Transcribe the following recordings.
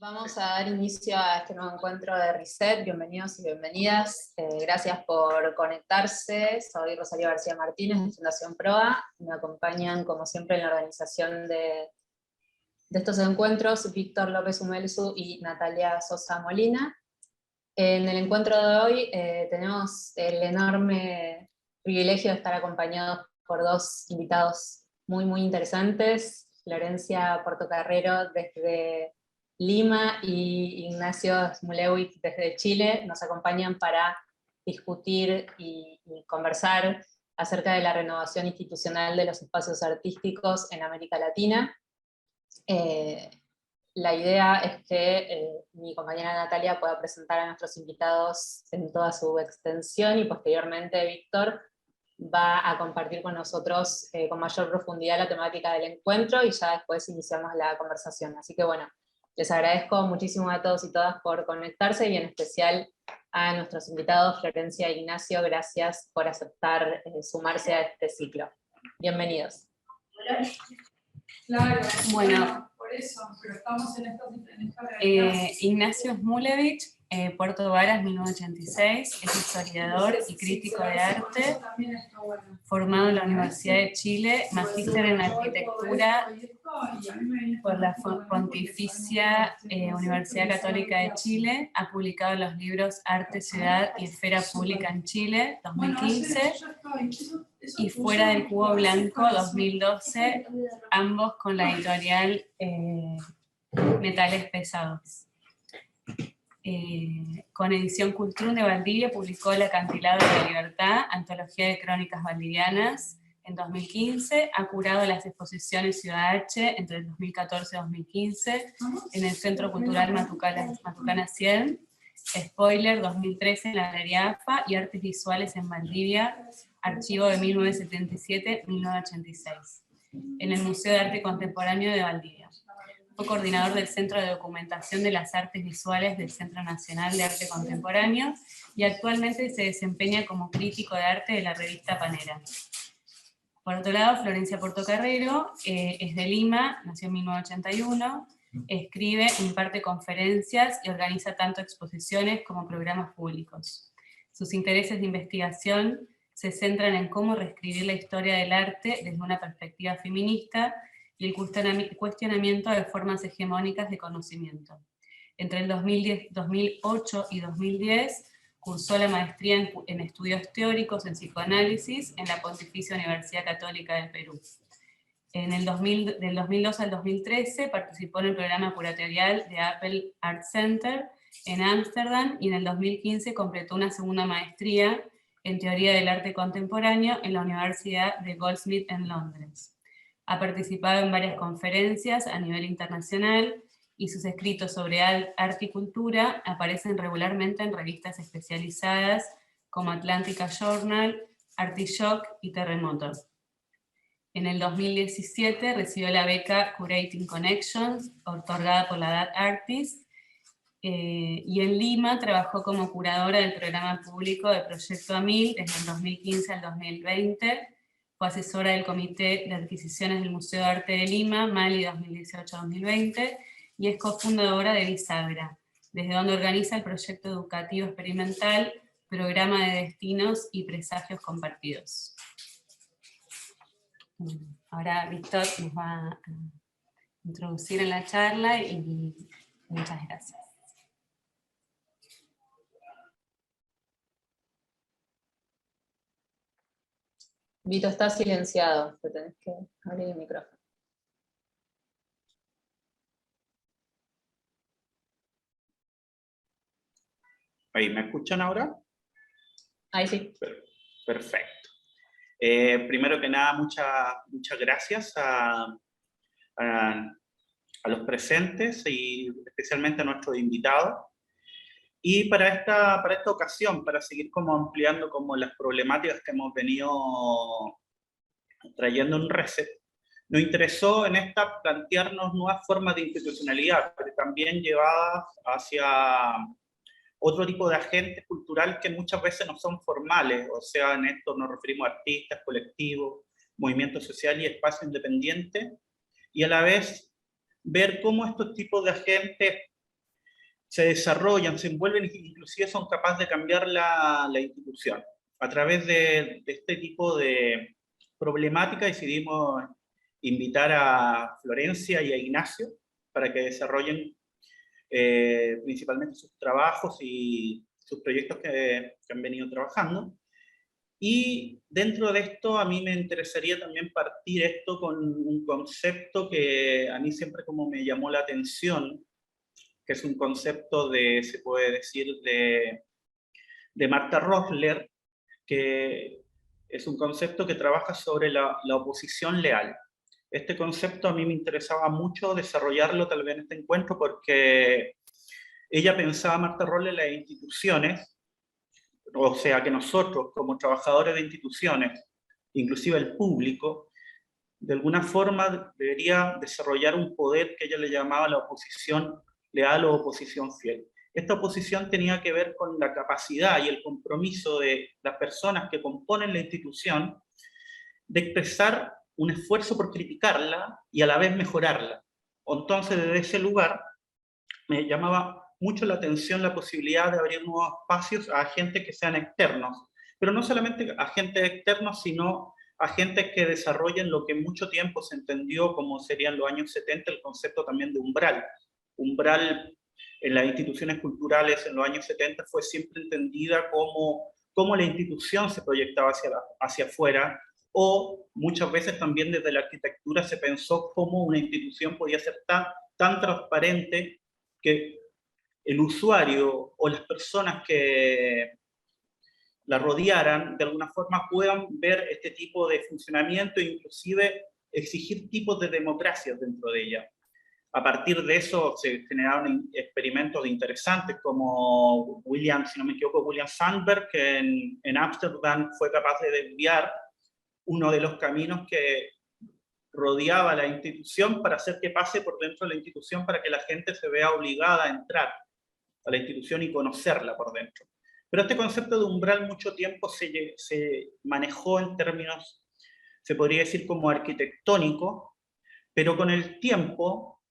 Vamos a dar inicio a este nuevo encuentro de Reset. Bienvenidos y bienvenidas. Gracias por conectarse. Soy Rosario García Martínez de Fundación Proa. Me acompañan, como siempre, en la organización de estos encuentros Víctor López Umelsu y Natalia Sosa Molina. En el encuentro de hoy tenemos el enorme privilegio de estar acompañados por dos invitados muy interesantes. Florencia Portocarrero desde Lima y Ignacio Smulewicz desde Chile nos acompañan para discutir y conversar acerca de la renovación institucional de los espacios artísticos en América Latina. La idea es que mi compañera Natalia pueda presentar a nuestros invitados en toda su extensión y posteriormente Víctor va a compartir con nosotros con mayor profundidad la temática del encuentro y ya después iniciamos la conversación. Así que bueno, les agradezco muchísimo a todos y todas por conectarse y en especial a nuestros invitados Florencia e Ignacio, gracias por aceptar sumarse a este ciclo. Bienvenidos. Claro, bueno, por eso, pero estamos en esta Ignacio Smulewicz, Puerto Varas, 1986, es historiador y crítico de arte, formado en la Universidad de Chile, magíster en arquitectura por la Pontificia Universidad Católica de Chile, ha publicado los libros Arte, Ciudad y Esfera Pública en Chile, 2015, y Fuera del Cubo Blanco, 2012, ambos con la editorial Metales Pesados. Con edición Cultrún de Valdivia publicó El Acantilado de la Libertad, antología de crónicas valdivianas, en 2015, ha curado las exposiciones Ciudad H entre el 2014 y 2015 en el Centro Cultural Matucana 100, Spoiler 2013 en la Galería AFA y Artes Visuales en Valdivia, archivo de 1977-1986, en el Museo de Arte Contemporáneo de Valdivia. Fue coordinador del Centro de Documentación de las Artes Visuales del Centro Nacional de Arte Contemporáneo y actualmente se desempeña como crítico de arte de la revista Panera. Por otro lado, Florencia Portocarrero es de Lima, nació en 1981, escribe, imparte conferencias y organiza tanto exposiciones como programas públicos. Sus intereses de investigación se centran en cómo reescribir la historia del arte desde una perspectiva feminista y el cuestionamiento de formas hegemónicas de conocimiento. Entre el 2008 y 2010 cursó la maestría en estudios teóricos en psicoanálisis en la Pontificia Universidad Católica del Perú. Del 2002 al 2013 participó en el programa curatorial de Apple Art Center en Ámsterdam y en el 2015 completó una segunda maestría en teoría del arte contemporáneo en la Universidad de Goldsmith en Londres. Ha participado en varias conferencias a nivel internacional y sus escritos sobre arte y cultura aparecen regularmente en revistas especializadas como Atlantica Journal, Artishock y Terremoto. En el 2017 recibió la beca Curating Connections, otorgada por la DAT Artist, y en Lima trabajó como curadora del programa público de Proyecto AMIL desde el 2015 al 2020, fue asesora del Comité de Adquisiciones del Museo de Arte de Lima, MALI 2018-2020, y es cofundadora de Bisagra, desde donde organiza el proyecto educativo experimental, Programa de Destinos y Presagios Compartidos. Ahora Víctor nos va a introducir en la charla y muchas gracias. Vito, está silenciado, te tenés que abrir el micrófono. Ahí, ¿me escuchan ahora? Ahí sí. Perfecto. Primero que nada, muchas gracias a los presentes y especialmente a nuestros invitados. Y para esta ocasión, para seguir como ampliando como las problemáticas que hemos venido trayendo en Reset, nos interesó en esta plantearnos nuevas formas de institucionalidad, pero también llevadas hacia otro tipo de agentes culturales que muchas veces no son formales, o sea, en esto nos referimos a artistas, colectivos, movimientos sociales y espacios independientes, y a la vez ver cómo estos tipos de agentes se desarrollan, se envuelven e inclusive son capaces de cambiar la institución. A través de este tipo de problemática decidimos invitar a Florencia y a Ignacio para que desarrollen principalmente sus trabajos y sus proyectos que han venido trabajando. Y dentro de esto a mí me interesaría también partir esto con un concepto que a mí siempre como me llamó la atención, que es un concepto de, se puede decir, de Martha Rosler, que es un concepto que trabaja sobre la oposición leal. Este concepto a mí me interesaba mucho desarrollarlo tal vez en este encuentro porque ella pensaba, Martha Rosler, las instituciones, o sea que nosotros como trabajadores de instituciones, inclusive el público, de alguna forma debería desarrollar un poder que ella le llamaba la oposición leal o oposición fiel. Esta oposición tenía que ver con la capacidad y el compromiso de las personas que componen la institución de expresar un esfuerzo por criticarla y a la vez mejorarla. Entonces, desde ese lugar, me llamaba mucho la atención la posibilidad de abrir nuevos espacios a agentes que sean externos, pero no solamente agentes externos, sino agentes que desarrollen lo que mucho tiempo se entendió como serían los años 70, el concepto también de umbral. Umbral en las instituciones culturales en los años 70 fue siempre entendida como la institución se proyectaba hacia afuera, o muchas veces también desde la arquitectura se pensó cómo una institución podía ser tan transparente que el usuario o las personas que la rodearan de alguna forma puedan ver este tipo de funcionamiento e inclusive exigir tipos de democracias dentro de ella. A partir de eso se generaron experimentos interesantes como William, si no me equivoco, William Sandberg, que en Ámsterdam fue capaz de desviar uno de los caminos que rodeaba la institución para hacer que pase por dentro de la institución para que la gente se vea obligada a entrar a la institución y conocerla por dentro. Pero este concepto de umbral mucho tiempo se manejó en términos, se podría decir como arquitectónico, pero con el tiempo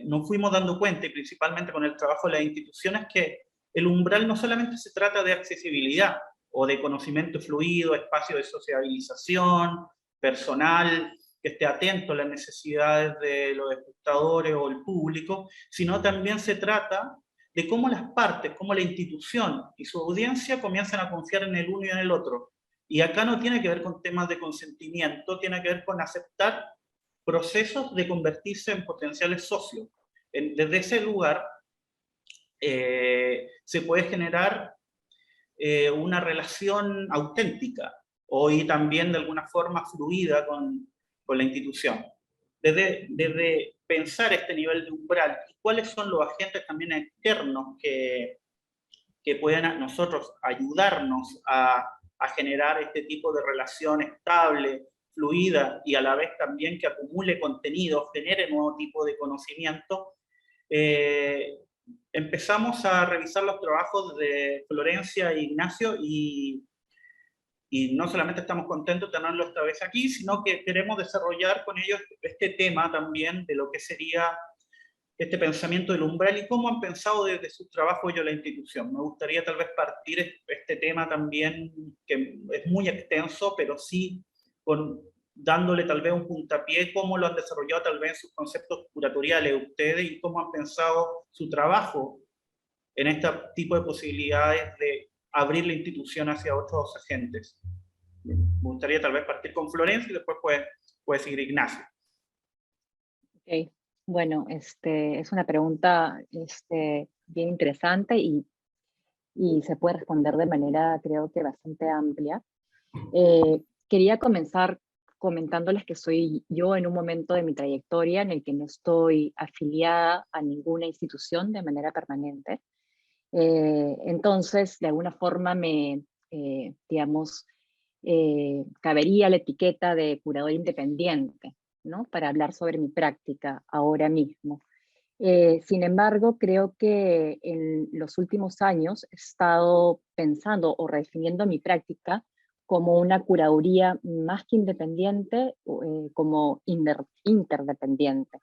nos fuimos dando cuenta, y principalmente con el trabajo de las instituciones, que el umbral no solamente se trata de accesibilidad o de conocimiento fluido, espacio de sociabilización, personal, que esté atento a las necesidades de los espectadores o el público, sino también se trata de cómo las partes, cómo la institución y su audiencia comienzan a confiar en el uno y en el otro. Y acá no tiene que ver con temas de consentimiento, tiene que ver con aceptar procesos de convertirse en potenciales socios. Desde ese lugar se puede generar una relación auténtica y también de alguna forma fluida con la institución. Desde pensar este nivel de umbral, cuáles son los agentes también externos que pueden a nosotros ayudarnos a generar este tipo de relación estable, fluida y a la vez también que acumule contenido, genere nuevo tipo de conocimiento. Empezamos a revisar los trabajos de Florencia e Ignacio y no solamente estamos contentos de tenerlos esta vez aquí, sino que queremos desarrollar con ellos este tema también de lo que sería este pensamiento del umbral y cómo han pensado desde su trabajo ellos la institución. Me gustaría tal vez partir este tema también, que es muy extenso, pero sí dándole tal vez un puntapié, cómo lo han desarrollado tal vez en sus conceptos curatoriales ustedes y cómo han pensado su trabajo en este tipo de posibilidades de abrir la institución hacia otros agentes. Me gustaría tal vez partir con Florencia y después puede seguir Ignacio. Ok, bueno, es una pregunta bien interesante y se puede responder de manera, creo que bastante amplia. Quería comenzar comentándoles que soy yo en un momento de mi trayectoria en el que no estoy afiliada a ninguna institución de manera permanente. Entonces, de alguna forma cabería la etiqueta de curador independiente, ¿no? Para hablar sobre mi práctica ahora mismo. Sin embargo, creo que en los últimos años he estado pensando o redefiniendo mi práctica como una curaduría más que independiente, como interdependiente.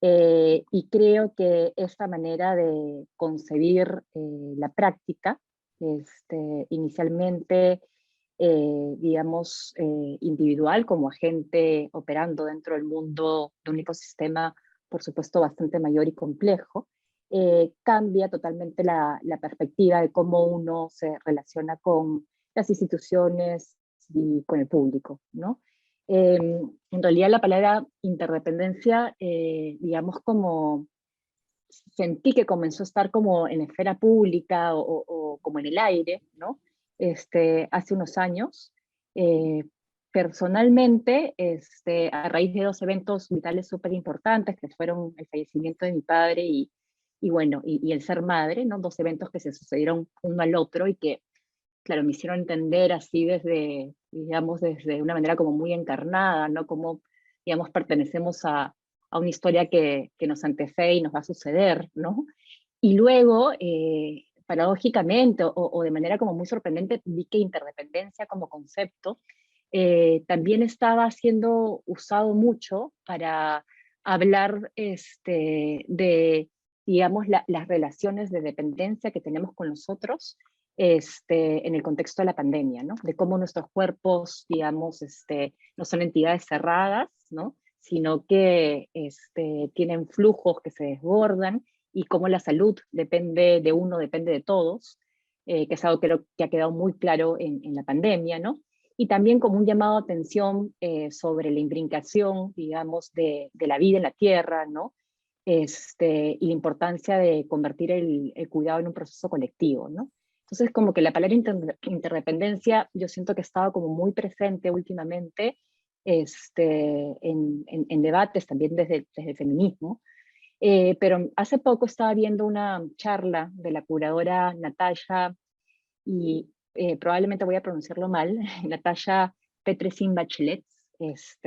Y creo que esta manera de concebir la práctica, inicialmente, digamos, individual, como agente operando dentro del mundo de un ecosistema, por supuesto, bastante mayor y complejo, cambia totalmente la perspectiva de cómo uno se relaciona con las instituciones y con el público, ¿no? En realidad la palabra interdependencia, digamos, como sentí que comenzó a estar como en la esfera pública o como en el aire, ¿no? Hace unos años. Personalmente, a raíz de dos eventos vitales súper importantes, que fueron el fallecimiento de mi padre y bueno, y el ser madre, ¿no? Dos eventos que se sucedieron uno al otro y que, claro, me hicieron entender así desde, digamos, desde una manera como muy encarnada, ¿no? Como, digamos, pertenecemos a una historia que nos antecede y nos va a suceder, ¿no? Y luego, paradójicamente o de manera como muy sorprendente, vi que interdependencia como concepto también estaba siendo usado mucho para hablar de, digamos, las relaciones de dependencia que tenemos con los otros en el contexto de la pandemia, ¿no? De cómo nuestros cuerpos, digamos, no son entidades cerradas, ¿no? Sino que tienen flujos que se desbordan y cómo la salud depende de uno, depende de todos, que es algo que creo que ha quedado muy claro en la pandemia, ¿no? Y también como un llamado a atención sobre la imbricación, digamos, de la vida en la tierra, ¿no? Y la importancia de convertir el cuidado en un proceso colectivo, ¿no? Entonces, como que la palabra interdependencia, yo siento que ha estado como muy presente últimamente en debates también desde el feminismo, pero hace poco estaba viendo una charla de la curadora Natalia, y probablemente voy a pronunciarlo mal, Natalia Petresin-Bachelet, es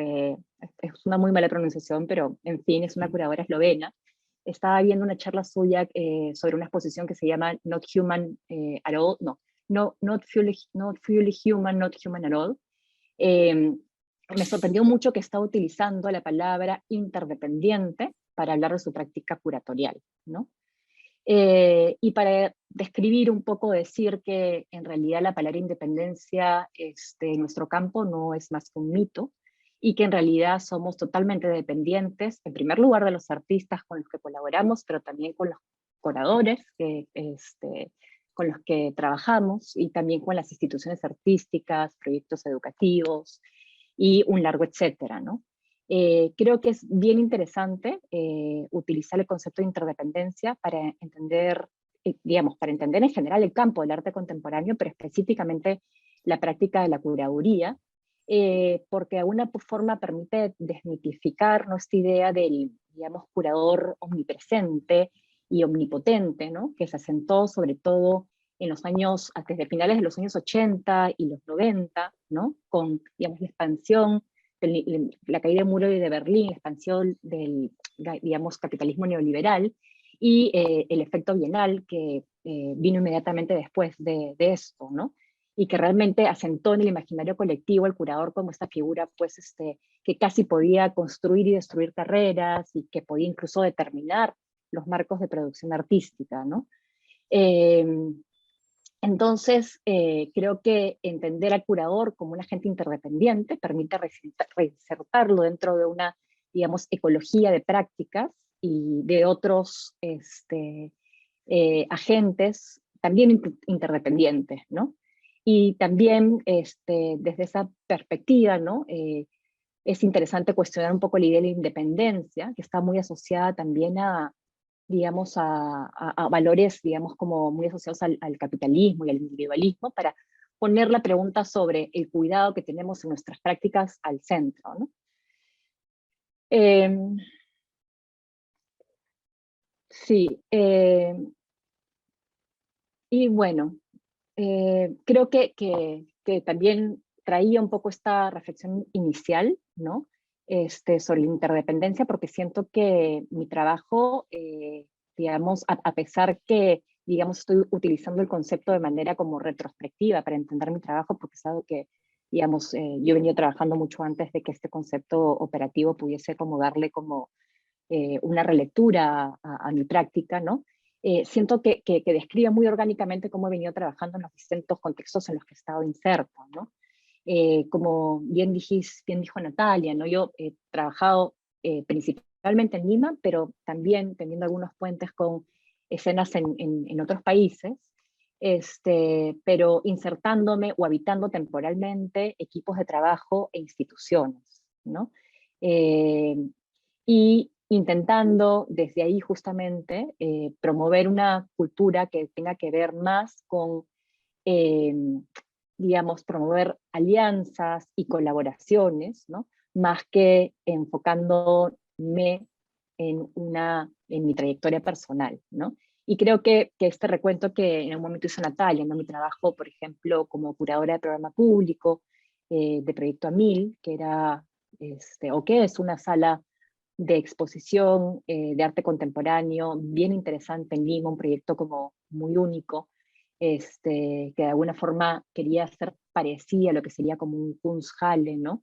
una muy mala pronunciación, pero en fin, es una curadora eslovena. Estaba viendo una charla suya sobre una exposición que se llama Not Human at All, no, not fully Human, Not Human at All. Me sorprendió mucho que estaba utilizando la palabra interdependiente para hablar de su práctica curatorial, ¿no? Y para describir un poco, decir que en realidad la palabra independencia en nuestro campo no es más que un mito, y que en realidad somos totalmente dependientes, en primer lugar de los artistas con los que colaboramos, pero también con los curadores con los que trabajamos, y también con las instituciones artísticas, proyectos educativos, y un largo etcétera, ¿no? Creo que es bien interesante utilizar el concepto de interdependencia para entender, digamos, para entender en general el campo del arte contemporáneo, pero específicamente la práctica de la curaduría, porque de alguna forma permite desmitificar esta idea del, digamos, curador omnipresente y omnipotente, ¿no? Que se asentó sobre todo en los años, desde finales de los años 80 y los 90, ¿no? Con, digamos, la expansión, la caída del muro de Berlín, la expansión del, digamos, capitalismo neoliberal, y el efecto bienal que vino inmediatamente después de esto, ¿no? Y que realmente asentó en el imaginario colectivo el curador como esta figura, pues, que casi podía construir y destruir carreras, y que podía incluso determinar los marcos de producción artística, ¿no? Entonces, creo que entender al curador como un agente interdependiente permite reinsertarlo dentro de una, digamos, ecología de prácticas y de otros agentes también interdependientes, ¿no? Y también desde esa perspectiva, ¿no? Es interesante cuestionar un poco la idea de la independencia, que está muy asociada también a, digamos, a valores, digamos, como muy asociados al capitalismo y al individualismo, para poner la pregunta sobre el cuidado que tenemos en nuestras prácticas al centro, ¿no? Sí, y bueno, creo que también traía un poco esta reflexión inicial, ¿no? Sobre la interdependencia, porque siento que mi trabajo, digamos, a pesar que, digamos, estoy utilizando el concepto de manera como retrospectiva para entender mi trabajo, porque es algo que, digamos, yo he venido trabajando mucho antes de que este concepto operativo pudiese como darle como una relectura a mi práctica, ¿no? Siento que describe muy orgánicamente cómo he venido trabajando en los distintos contextos en los que he estado inserta, ¿no? Como bien dijo Natalia, ¿no? Yo he trabajado principalmente en Lima, pero también teniendo algunos puentes con escenas en otros países, pero insertándome o habitando temporalmente equipos de trabajo e instituciones, ¿no? Y intentando desde ahí justamente promover una cultura que tenga que ver más con, digamos, promover alianzas y colaboraciones, ¿no? Más que enfocándome en mi trayectoria personal, ¿no? Y creo que este recuento que en un momento hizo Natalia, ¿no? Mi trabajo, por ejemplo, como curadora de programa público de Proyecto AMIL, que era, o que es una sala de exposición de arte contemporáneo bien interesante en Lima, un proyecto como muy único, que de alguna forma quería ser parecida a lo que sería como un Kunsthalle, ¿no?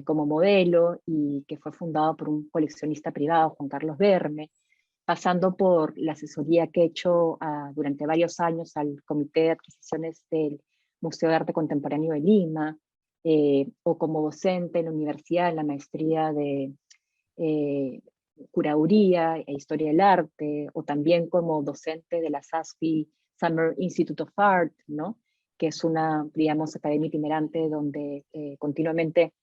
Como modelo, y que fue fundado por un coleccionista privado, Juan Carlos Verme, pasando por la asesoría que he hecho durante varios años al Comité de Adquisiciones del Museo de Arte Contemporáneo de Lima, o como docente en la universidad, en la maestría de curaduría e historia del arte, o también como docente de la SASFI Summer Institute of Art, ¿no? Que es una, digamos, academia itinerante donde continuamente,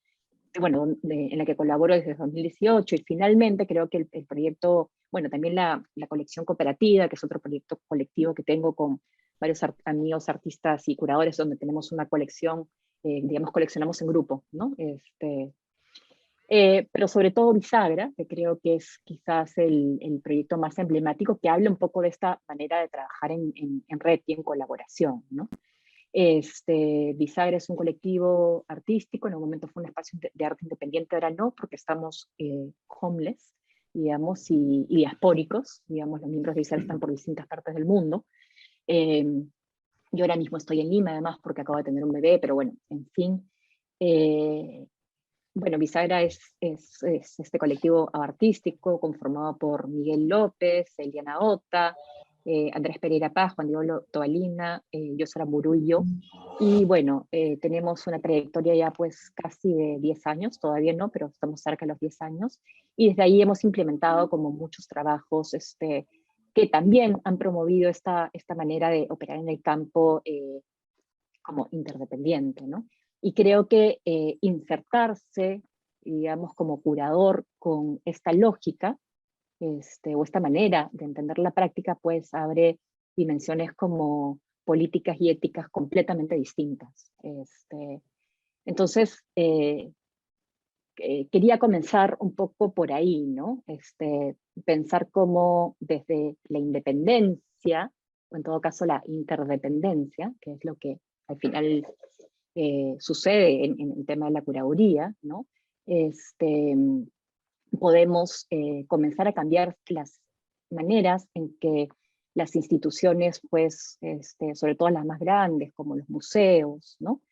bueno, en la que colaboro desde 2018, y finalmente creo que el proyecto, bueno, también la colección cooperativa, que es otro proyecto colectivo que tengo con varios amigos artistas y curadores, donde tenemos una colección, digamos, coleccionamos en grupo, ¿no? Pero sobre todo Bisagra, que creo que es quizás el proyecto más emblemático, que habla un poco de esta manera de trabajar en red y en colaboración, ¿no? Bisagra es un colectivo artístico, en un momento fue un espacio de arte independiente, ahora no, porque estamos homeless, digamos, y diaspóricos, digamos, los miembros de Bisagra están por distintas partes del mundo. Yo ahora mismo estoy en Lima, además, porque acabo de tener un bebé, pero bueno, en fin. Bueno, Bisagra es este colectivo artístico conformado por Miguel López, Eliana Ota, Andrés Pereira Paz, Juan Diego Tobalina, Yosara Murullo, y bueno, tenemos una trayectoria ya pues casi de 10 años, todavía no, pero estamos cerca de los 10 años, y desde ahí hemos implementado como muchos trabajos que también han promovido esta manera de operar en el campo como interdependiente, ¿no? Y creo que insertarse, digamos, como curador con esta lógica, o esta manera de entender la práctica, pues abre dimensiones como políticas y éticas completamente distintas. Entonces, quería comenzar un poco por ahí, ¿no? Pensar cómo desde la independencia, o en todo caso la interdependencia, que es lo que al final sucede en el tema de la curaduría, ¿no? Podemos comenzar a cambiar las maneras en que las instituciones, pues, sobre todo las más grandes, como los museos, ¿no?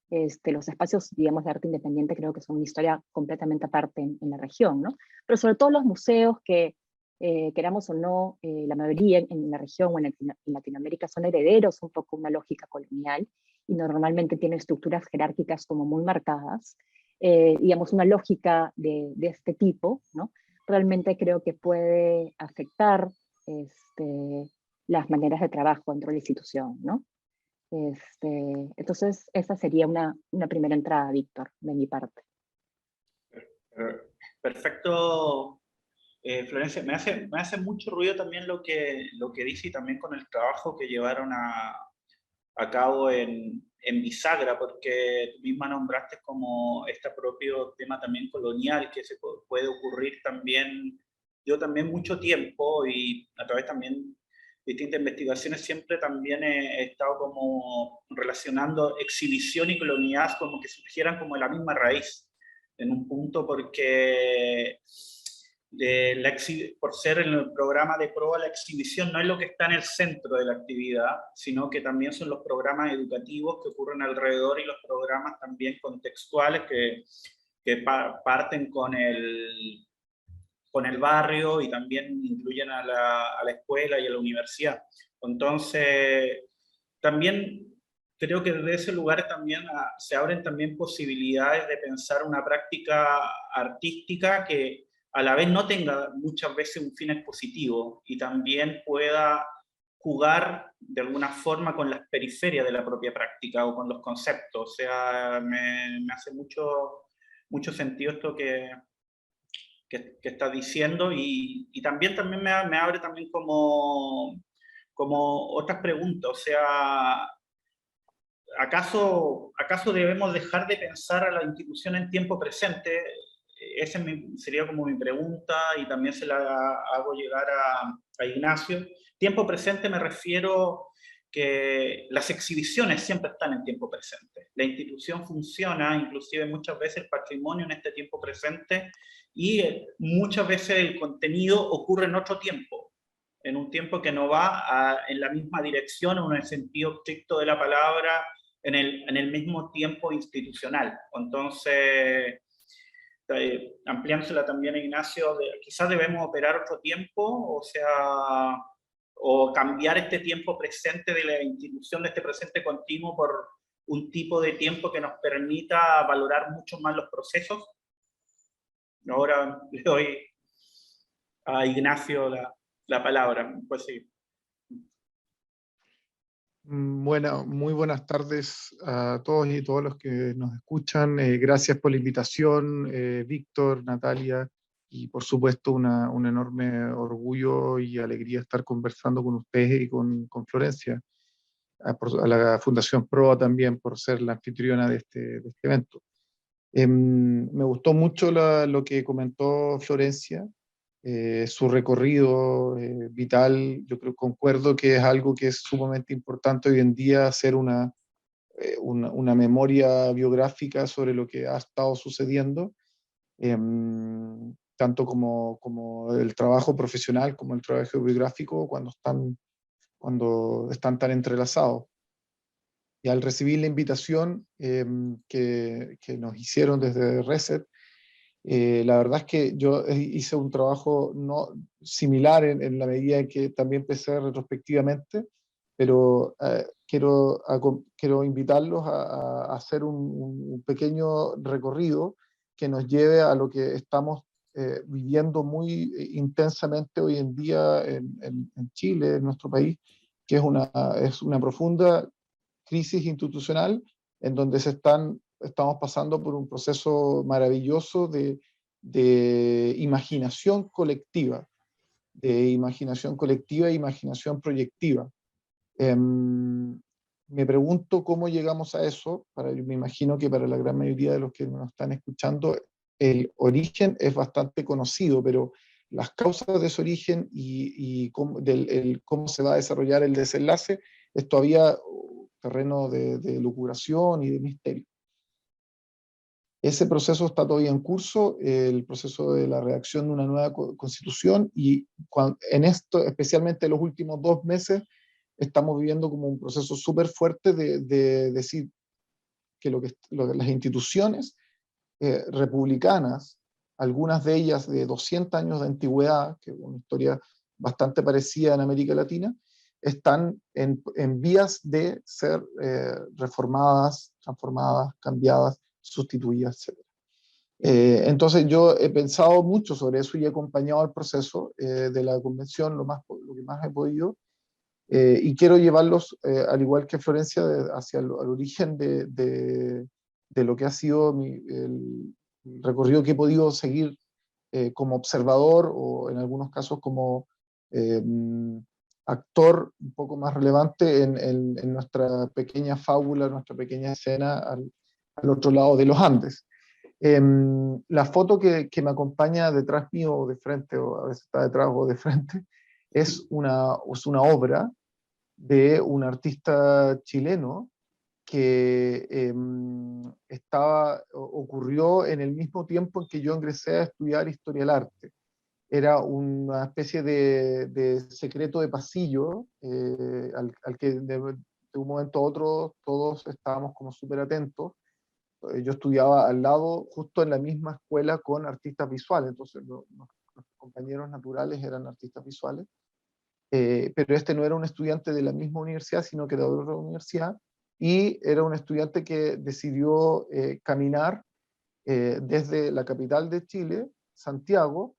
Los espacios, digamos, de arte independiente creo que son una historia completamente aparte en la región, ¿no? Pero sobre todo los museos que, queramos o no, la mayoría en la región o en Latinoamérica son herederos un poco una lógica colonial, y normalmente tienen estructuras jerárquicas como muy marcadas, digamos, una lógica de este tipo, ¿no? Realmente creo que puede afectar las maneras de trabajo dentro de la institución, ¿no? Entonces, esa sería una primera entrada, Víctor, de mi parte. Perfecto, Florencia. Me hace mucho ruido también lo que dice, y también con el trabajo que llevaron a cabo en Bisagra, porque tú misma nombraste como este propio tema también colonial que se puede ocurrir también. Yo también mucho tiempo, y a través también de distintas investigaciones, siempre también he estado como relacionando exhibición y colonialidad como que surgieran como de la misma raíz, en un punto, porque por ser en el programa de prueba, la exhibición no es lo que está en el centro de la actividad, sino que también son los programas educativos que ocurren alrededor, y los programas también contextuales que parten con con el barrio y también incluyen a la escuela y a la universidad. Entonces, también creo que desde ese lugar también se abren también posibilidades de pensar una práctica artística que a la vez no tenga muchas veces un fin expositivo y también pueda jugar de alguna forma con las periferias de la propia práctica o con los conceptos. O sea, me hace mucho sentido esto que estás diciendo y también me abre también como otras preguntas. O sea, ¿acaso debemos dejar de pensar a la institución en tiempo presente? Esa sería como mi pregunta y también se la hago llegar a Ignacio. Tiempo presente me refiero que las exhibiciones siempre están en tiempo presente. La institución funciona, inclusive muchas veces el patrimonio en este tiempo presente y muchas veces el contenido ocurre en otro tiempo, en un tiempo que no va en la misma dirección o en el sentido estricto de la palabra, en el mismo tiempo institucional. Entonces, ampliándosela también a Ignacio, quizás debemos operar otro tiempo, o sea, o cambiar este tiempo presente de la institución, de este presente continuo, por un tipo de tiempo que nos permita valorar mucho más los procesos. Ahora le doy a Ignacio la palabra. Pues sí. Bueno, muy buenas tardes a todos y todas los que nos escuchan. Gracias por la invitación, Víctor, Natalia, y por supuesto un enorme orgullo y alegría estar conversando con ustedes y con Florencia, a la Fundación Proa también por ser la anfitriona de este evento. Me gustó mucho lo que comentó Florencia. Su recorrido vital, yo creo, concuerdo que es algo que es sumamente importante hoy en día, hacer una memoria biográfica sobre lo que ha estado sucediendo, tanto como el trabajo profesional como el trabajo biográfico cuando están tan entrelazados. Y al recibir la invitación que nos hicieron desde Reset, la verdad es que yo hice un trabajo no similar en la medida en que también empecé retrospectivamente, pero quiero invitarlos a hacer un pequeño recorrido que nos lleve a lo que estamos viviendo muy intensamente hoy en día en Chile, en nuestro país, que es una profunda crisis institucional en donde estamos pasando por un proceso maravilloso de imaginación colectiva e imaginación proyectiva. Me pregunto cómo llegamos a eso. Me imagino que para la gran mayoría de los que nos están escuchando, el origen es bastante conocido, pero las causas de ese origen y cómo se va a desarrollar el desenlace es todavía terreno de lucubración y de misterio. Ese proceso está todavía en curso, el proceso de la redacción de una nueva constitución, y en esto, especialmente en los últimos 2 meses, estamos viviendo como un proceso súper fuerte de decir que las instituciones republicanas, algunas de ellas de 200 años de antigüedad, que es una historia bastante parecida en América Latina, están en vías de ser reformadas, transformadas, cambiadas, sustituidas, etc. Entonces yo he pensado mucho sobre eso y he acompañado el proceso de la convención lo que más he podido, y quiero llevarlos, al igual que Florencia, hacia el origen de lo que ha sido el recorrido que he podido seguir como observador o en algunos casos como actor un poco más relevante en nuestra pequeña fábula, nuestra pequeña escena al otro lado de los Andes. La foto que me acompaña detrás mío o de frente, o a veces está detrás o de frente, es una obra de un artista chileno que ocurrió en el mismo tiempo en que yo ingresé a estudiar Historia del Arte. Era una especie de secreto de pasillo al que de un momento a otro todos estábamos como súper atentos. Yo estudiaba al lado, justo en la misma escuela con artistas visuales, entonces nos compañeros naturales eran artistas visuales, pero este no era un estudiante de la misma universidad, sino que de otra universidad, y era un estudiante que decidió caminar desde la capital de Chile, Santiago,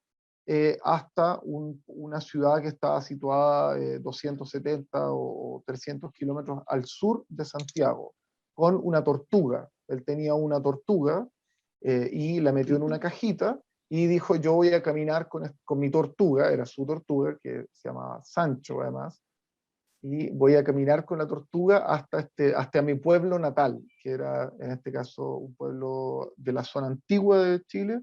hasta una ciudad que estaba situada 270 o 300 kilómetros al sur de Santiago, con una tortuga. Él tenía una tortuga y la metió en una cajita y dijo, yo voy a caminar con mi tortuga, era su tortuga, que se llamaba Sancho además, y voy a caminar con la tortuga hasta mi pueblo natal, que era en este caso un pueblo de la zona antigua de Chile,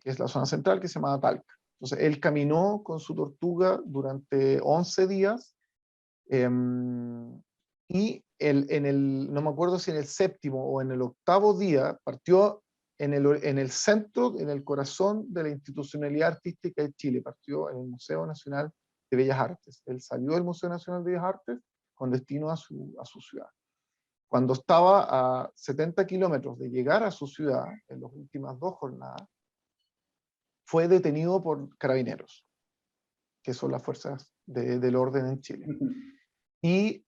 que es la zona central, que se llama Talca. Entonces él caminó con su tortuga durante 11 días, y no me acuerdo si en el séptimo o en el octavo día, partió en el centro, en el corazón de la institucionalidad artística de Chile, partió en el Museo Nacional de Bellas Artes. Él salió del Museo Nacional de Bellas Artes con destino a su ciudad. Cuando estaba a 70 kilómetros de llegar a su ciudad, en las últimas 2 jornadas, fue detenido por carabineros, que son las fuerzas del orden en Chile. Y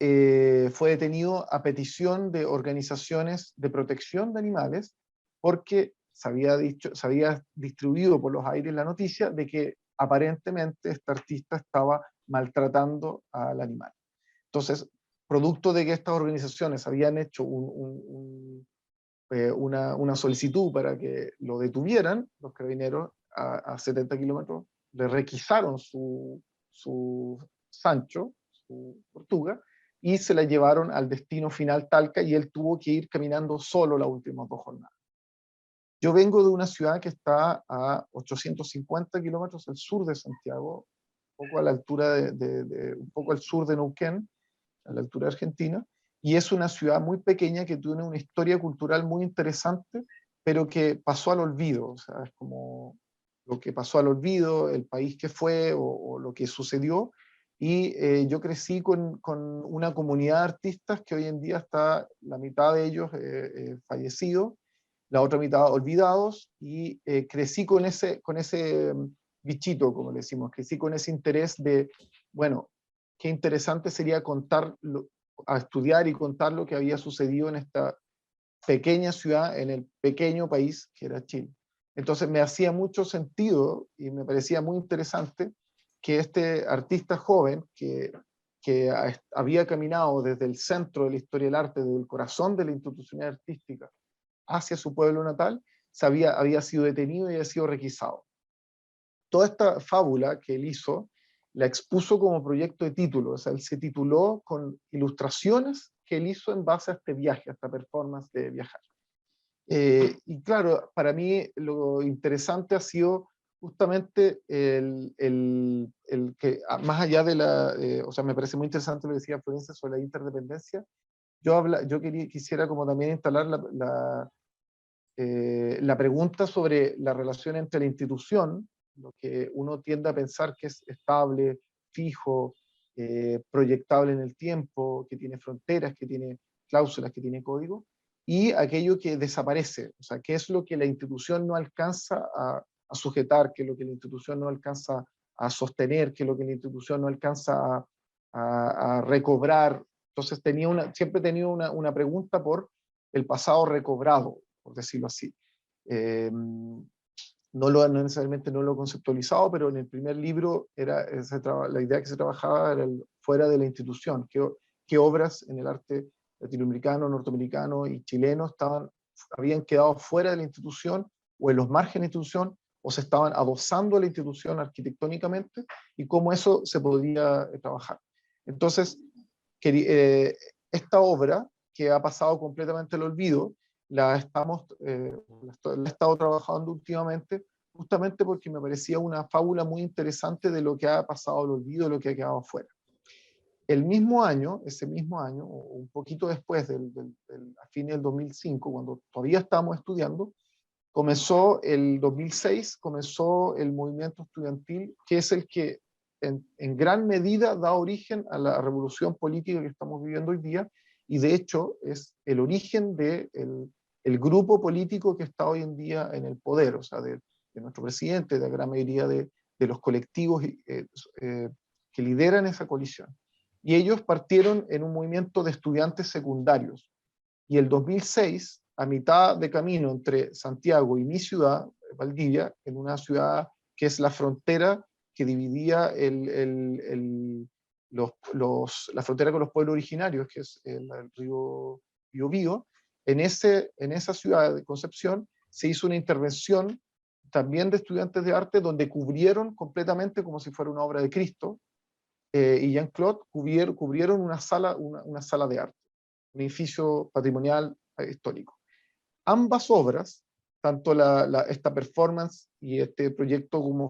fue detenido a petición de organizaciones de protección de animales, porque se había distribuido por los aires la noticia de que aparentemente este artista estaba maltratando al animal. Entonces, producto de que estas organizaciones habían hecho una solicitud para que lo detuvieran, los carabineros a 70 kilómetros le requisaron su Sancho, su tortuga, y se la llevaron al destino final Talca, y él tuvo que ir caminando solo las últimas 2 jornadas. Yo vengo de una ciudad que está a 850 kilómetros al sur de Santiago, un poco a la altura un poco al sur de Neuquén, a la altura de Argentina, y es una ciudad muy pequeña que tiene una historia cultural muy interesante, pero que pasó al olvido. O sea, es como lo que pasó al olvido, el país que fue o lo que sucedió, y yo crecí con una comunidad de artistas que hoy en día está la mitad de ellos fallecidos, la otra mitad olvidados, y crecí con ese bichito, como le decimos, crecí con ese interés de, bueno, qué interesante sería a estudiar y contar lo que había sucedido en esta pequeña ciudad, en el pequeño país que era Chile. Entonces me hacía mucho sentido y me parecía muy interesante que este artista joven que había caminado desde el centro de la historia del arte, desde el corazón de la institucionalidad artística, hacia su pueblo natal, había sido detenido y había sido requisado. Toda esta fábula que él hizo la expuso como proyecto de título, o sea, él se tituló con ilustraciones que él hizo en base a este viaje, a esta performance de viajar. Y claro, para mí lo interesante ha sido justamente el que, más allá de o sea, me parece muy interesante lo que decía Florencia sobre la interdependencia. Yo quisiera como también instalar la pregunta sobre la relación entre la institución, lo que uno tiende a pensar que es estable, fijo, proyectable en el tiempo, que tiene fronteras, que tiene cláusulas, que tiene código, y aquello que desaparece. O sea, qué es lo que la institución no alcanza a sujetar, qué es lo que la institución no alcanza a sostener, qué es lo que la institución no alcanza a recobrar. Entonces siempre he tenido una pregunta por el pasado recobrado, por decirlo así. No necesariamente no lo he conceptualizado, pero en el primer libro la idea que se trabajaba era fuera de la institución, qué obras en el arte latinoamericano, norteamericano y chileno habían quedado fuera de la institución o en los márgenes de la institución, o se estaban adosando a la institución arquitectónicamente, y cómo eso se podía trabajar. Entonces, esta obra, que ha pasado completamente al olvido, la he estado trabajando últimamente, justamente porque me parecía una fábula muy interesante de lo que ha pasado al olvido, de lo que ha quedado afuera. Ese mismo año, o un poquito después, a fines del 2005, cuando todavía estábamos estudiando, el 2006 comenzó el movimiento estudiantil, que es el que en gran medida da origen a la revolución política que estamos viviendo hoy día, y de hecho es el origen del grupo político que está hoy en día en el poder, o sea, del de nuestro presidente, de la gran mayoría de los colectivos que lideran esa coalición. Y ellos partieron en un movimiento de estudiantes secundarios. Y el 2006, a mitad de camino entre Santiago y mi ciudad, Valdivia, en una ciudad que es la frontera que dividía la frontera con los pueblos originarios, que es el río Biobío, en esa ciudad de Concepción se hizo una intervención también de estudiantes de arte donde cubrieron completamente, como si fuera una obra de Cristo, y Jean-Claude cubrieron una sala de arte, un edificio patrimonial histórico. Ambas obras, tanto esta performance y este proyecto como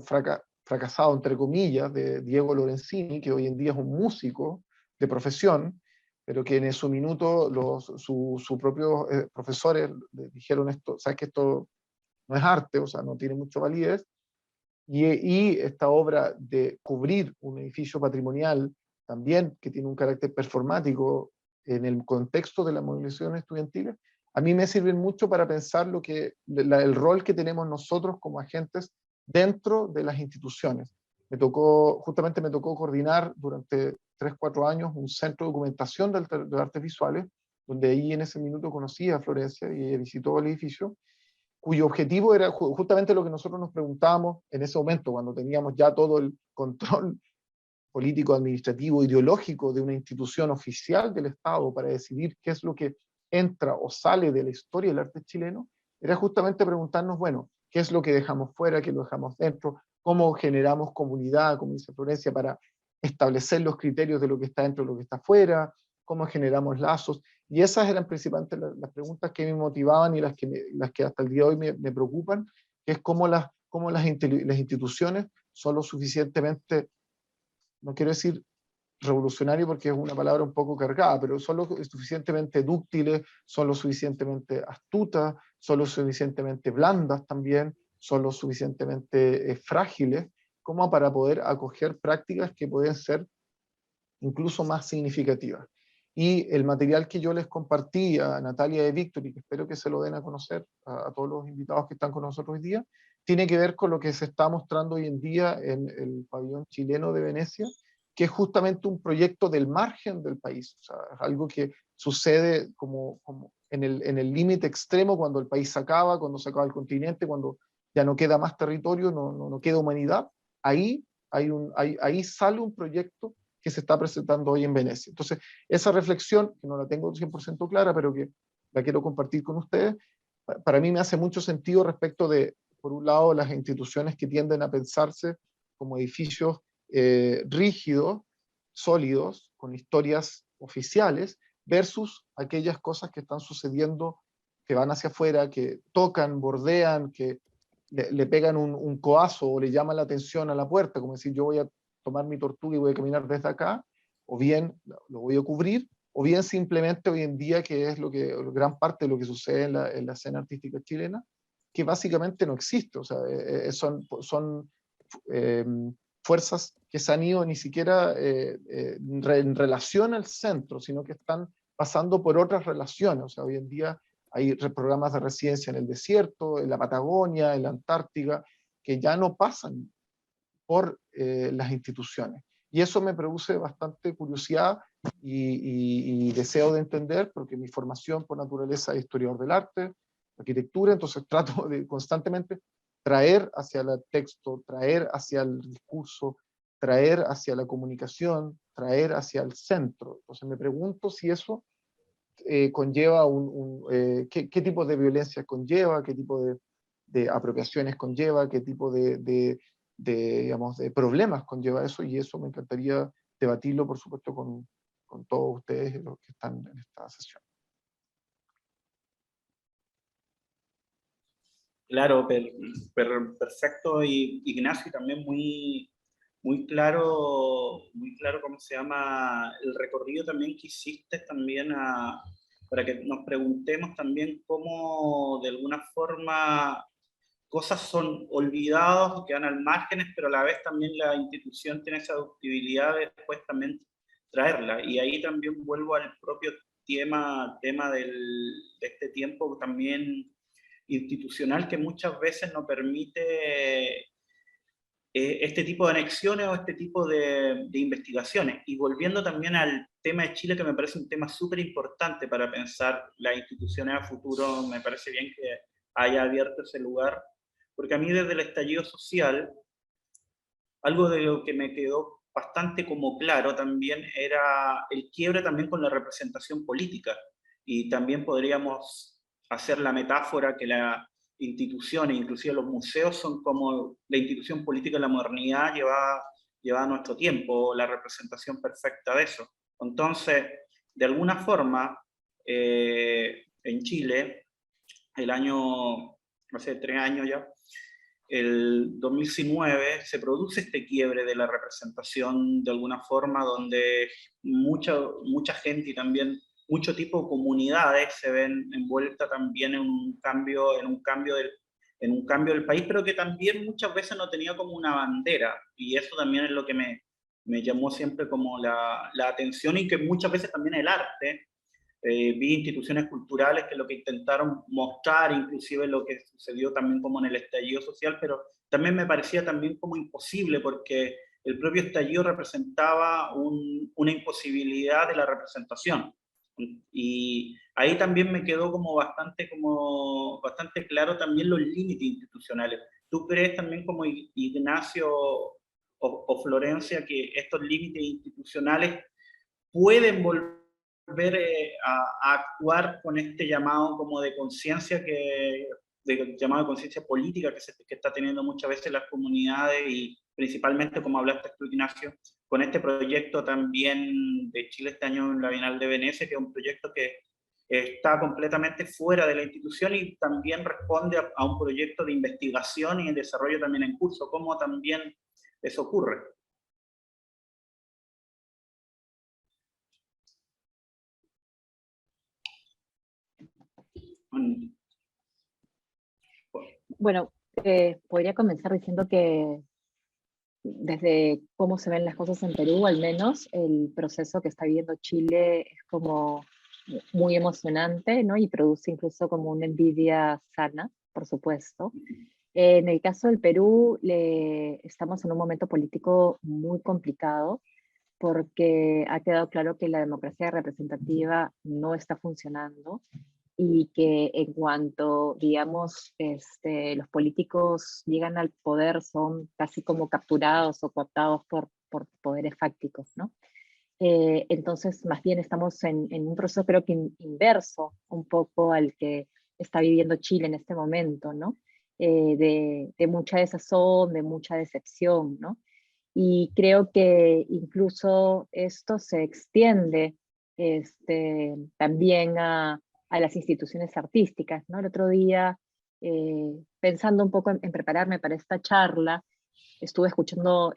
fracasado, entre comillas, de Diego Lorenzini, que hoy en día es un músico de profesión, pero que en su minuto sus propios profesores le dijeron esto, sabes que esto no es arte, o sea, no tiene mucha validez, y esta obra de cubrir un edificio patrimonial también que tiene un carácter performático en el contexto de las movilizaciones estudiantiles, a mí me sirven mucho para pensar el rol que tenemos nosotros como agentes dentro de las instituciones. Justamente me tocó coordinar durante 3-4 años un centro de documentación de artes visuales, donde ahí en ese minuto conocí a Florencia y ella visitó el edificio, cuyo objetivo era justamente lo que nosotros nos preguntábamos en ese momento, cuando teníamos ya todo el control político, administrativo, ideológico de una institución oficial del Estado para decidir qué es lo que entra o sale de la historia del arte chileno, era justamente preguntarnos, bueno, ¿qué es lo que dejamos fuera, qué lo dejamos dentro? ¿Cómo generamos comunidad, como dice Florencia, para establecer los criterios de lo que está dentro y lo que está fuera? ¿Cómo generamos lazos? Y esas eran principalmente las preguntas que me motivaban y las que hasta el día de hoy me preocupan, que es cómo las instituciones son lo suficientemente, no quiero decir revolucionario porque es una palabra un poco cargada, pero son lo suficientemente dúctiles, son lo suficientemente astutas, son lo suficientemente blandas también, son lo suficientemente frágiles, como para poder acoger prácticas que pueden ser incluso más significativas. Y el material que yo les compartí a Natalia y Víctor, y que espero que se lo den a conocer a todos los invitados que están con nosotros hoy día, tiene que ver con lo que se está mostrando hoy en día en el pabellón chileno de Venecia, que es justamente un proyecto del margen del país, o sea, es algo que sucede como en el límite extremo, cuando el país se acaba, cuando se acaba el continente, cuando ya no queda más territorio, no queda humanidad, ahí sale un proyecto que se está presentando hoy en Venecia. Entonces, esa reflexión, que no la tengo 100% clara, pero que la quiero compartir con ustedes, para mí me hace mucho sentido respecto de, por un lado, las instituciones que tienden a pensarse como edificios rígidos, sólidos, con historias oficiales, versus aquellas cosas que están sucediendo, que van hacia afuera, que tocan, bordean, que le pegan un coazo o le llaman la atención a la puerta, como decir, yo voy a tomar mi tortuga y voy a caminar desde acá, o bien lo voy a cubrir, o bien simplemente hoy en día, que es gran parte de lo que sucede en la escena artística chilena, que básicamente no existe, o sea, son fuerzas que se han ido ni siquiera en relación al centro, sino que están pasando por otras relaciones, o sea, hoy en día hay programas de residencia en el desierto, en la Patagonia, en la Antártica, que ya no pasan por las instituciones. Y eso me produce bastante curiosidad y deseo de entender, porque mi formación por naturaleza es historiador del arte, arquitectura, entonces trato de constantemente traer hacia el texto, traer hacia el discurso, traer hacia la comunicación, traer hacia el centro. Entonces me pregunto si eso conlleva qué tipo de violencia conlleva, qué tipo de apropiaciones conlleva, qué tipo digamos, de problemas conlleva eso, y eso me encantaría debatirlo, por supuesto, con todos ustedes los que están en esta sesión. Claro, perfecto, y Ignacio, también muy claro, ¿cómo se llama? El recorrido también que hiciste también para que nos preguntemos también cómo de alguna forma cosas son olvidadas, quedan al márgenes, pero a la vez también la institución tiene esa ductibilidad de después también traerla. Y ahí también vuelvo al propio tema de este tiempo también institucional que muchas veces no permite este tipo de anexiones o este tipo de investigaciones. Y volviendo también al tema de Chile, que me parece un tema súper importante para pensar las instituciones a futuro, me parece bien que haya abierto ese lugar, porque a mí desde el estallido social, algo de lo que me quedó bastante como claro también era el quiebre también con la representación política. Y también podríamos hacer la metáfora que las instituciones, inclusive los museos, son como la institución política de la modernidad llevada a nuestro tiempo, la representación perfecta de eso. Entonces, de alguna forma, en Chile, el año, hace 3 años ya, el 2019 se produce este quiebre de la representación de alguna forma, donde mucha gente y también mucho tipo de comunidades se ven envueltas también en un cambio, en un cambio del país, pero que también muchas veces no tenía como una bandera, y eso también es lo que me llamó siempre como la atención, y que muchas veces también el arte, vi instituciones culturales que lo que intentaron mostrar, inclusive lo que sucedió también como en el estallido social, pero también me parecía también como imposible, porque el propio estallido representaba una imposibilidad de la representación. Y ahí también me quedó como bastante claro también los límites institucionales. ¿Tú crees también como Ignacio o Florencia que estos límites institucionales pueden volver a actuar con este llamado como de conciencia llamado de conciencia política que está teniendo muchas veces las comunidades, y principalmente, como hablaste tú, Ignacio, con este proyecto también de Chile este año en la Bienal de Venecia, que es un proyecto que está completamente fuera de la institución y también responde a un proyecto de investigación y de desarrollo también en curso? ¿Cómo también eso ocurre? Bueno, podría comenzar diciendo que desde cómo se ven las cosas en Perú, al menos, el proceso que está viviendo Chile es como muy emocionante, ¿no? Y produce incluso como una envidia sana, por supuesto. En el caso del Perú, estamos en un momento político muy complicado porque ha quedado claro que la democracia representativa no está funcionando y que en cuanto, digamos, los políticos llegan al poder son casi como capturados o cooptados por poderes fácticos, ¿no? Entonces, más bien estamos en un proceso creo que inverso un poco al que está viviendo Chile en este momento, ¿no? De mucha desazón, de mucha decepción, ¿no? Y creo que incluso esto se extiende también a las instituciones artísticas, ¿no? El otro día, pensando un poco en prepararme para esta charla, estuve escuchando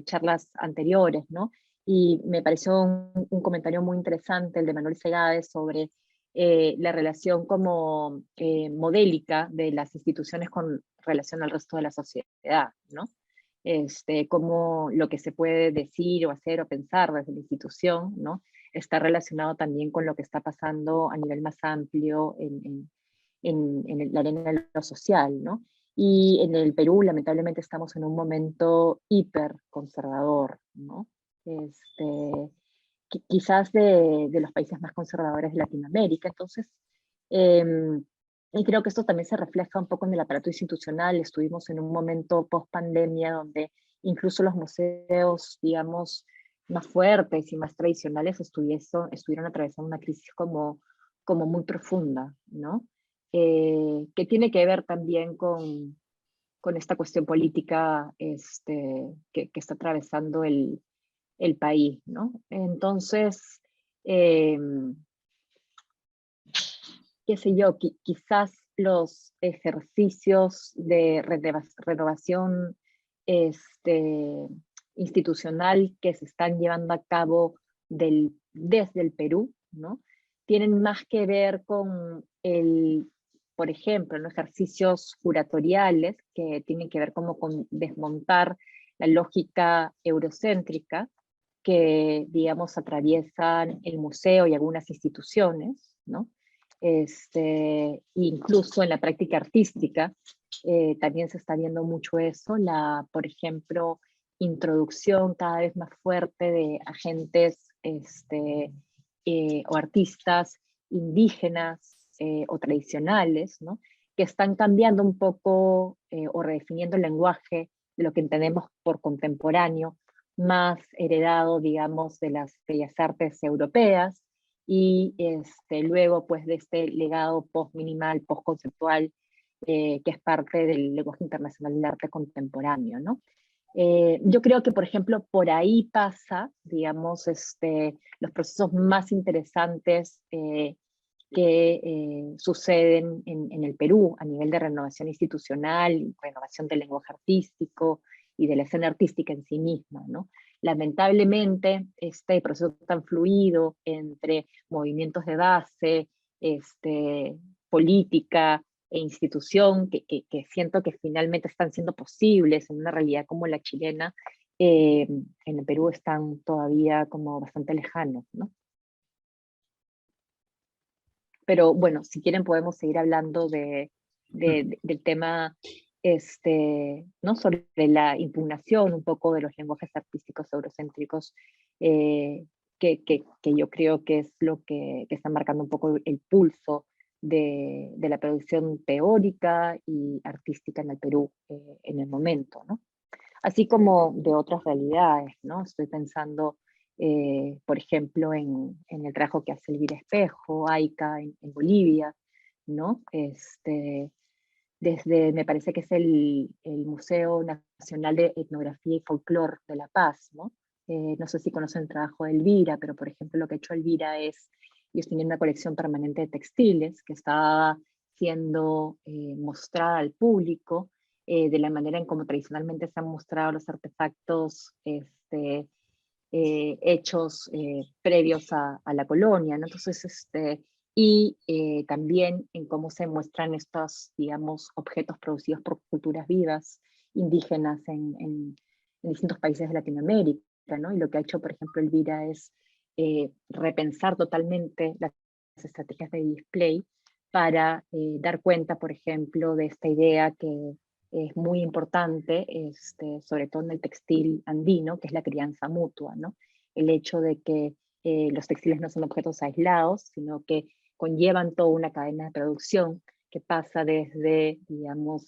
charlas anteriores, ¿no? Y me pareció un comentario muy interesante el de Manuel Segades sobre la relación como modélica de las instituciones con relación al resto de la sociedad, ¿no? Cómo lo que se puede decir o hacer o pensar desde la institución, ¿no? Está relacionado también con lo que está pasando a nivel más amplio en la arena de lo social, ¿no? Y en el Perú, lamentablemente, estamos en un momento hiper conservador, ¿no? Quizás de los países más conservadores de Latinoamérica. Entonces, y creo que esto también se refleja un poco en el aparato institucional. Estuvimos en un momento post-pandemia donde incluso los museos, digamos, más fuertes y más tradicionales estuvieron atravesando una crisis como muy profunda, ¿no? Que tiene que ver también con esta cuestión política que está atravesando el país, ¿no? Entonces, qué sé yo, quizás los ejercicios de renovación institucional que se están llevando a cabo desde el Perú, ¿no? Tienen más que ver con por ejemplo, ¿no? Ejercicios curatoriales que tienen que ver como con desmontar la lógica eurocéntrica que, digamos, atraviesan el museo y algunas instituciones, ¿no? Incluso en la práctica artística también se está viendo mucho eso, por ejemplo, introducción cada vez más fuerte de agentes o artistas indígenas o tradicionales, ¿no? Que están cambiando un poco o redefiniendo el lenguaje de lo que entendemos por contemporáneo, más heredado, digamos, de las bellas artes europeas, y luego pues de este legado post-minimal, post-conceptual, que es parte del lenguaje internacional del arte contemporáneo, ¿no? Yo creo que, por ejemplo, por ahí pasa, digamos, los procesos más interesantes que suceden en el Perú a nivel de renovación institucional, renovación del lenguaje artístico y de la escena artística en sí misma, ¿no? Lamentablemente, este proceso tan fluido entre movimientos de base, política e institución, que siento que finalmente están siendo posibles en una realidad como la chilena, en el Perú están todavía como bastante lejanos, ¿no? Pero bueno, si quieren podemos seguir hablando del tema, ¿no? Sobre la impugnación un poco de los lenguajes artísticos eurocéntricos, que yo creo que es lo que está marcando un poco el pulso de la producción teórica y artística en el Perú en el momento, ¿no? Así como de otras realidades, ¿no? Estoy pensando, por ejemplo, en el trabajo que hace Elvira Espejo, AICA en Bolivia, ¿no? Me parece que es el Museo Nacional de Etnografía y Folclore de La Paz, ¿no? No sé si conocen el trabajo de Elvira, pero por ejemplo lo que ha hecho Elvira es, ellos tienen una colección permanente de textiles que está siendo mostrada al público, de la manera en como tradicionalmente se han mostrado los artefactos hechos previos a la colonia, ¿no? Entonces, también en cómo se muestran estos, digamos, objetos producidos por culturas vivas, indígenas en distintos países de Latinoamérica, ¿no? Y lo que ha hecho, por ejemplo, Elvira es repensar totalmente las estrategias de display para dar cuenta, por ejemplo, de esta idea que es muy importante, sobre todo en el textil andino, que es la crianza mutua, ¿no? El hecho de que los textiles no son objetos aislados, sino que conllevan toda una cadena de producción que pasa desde, digamos,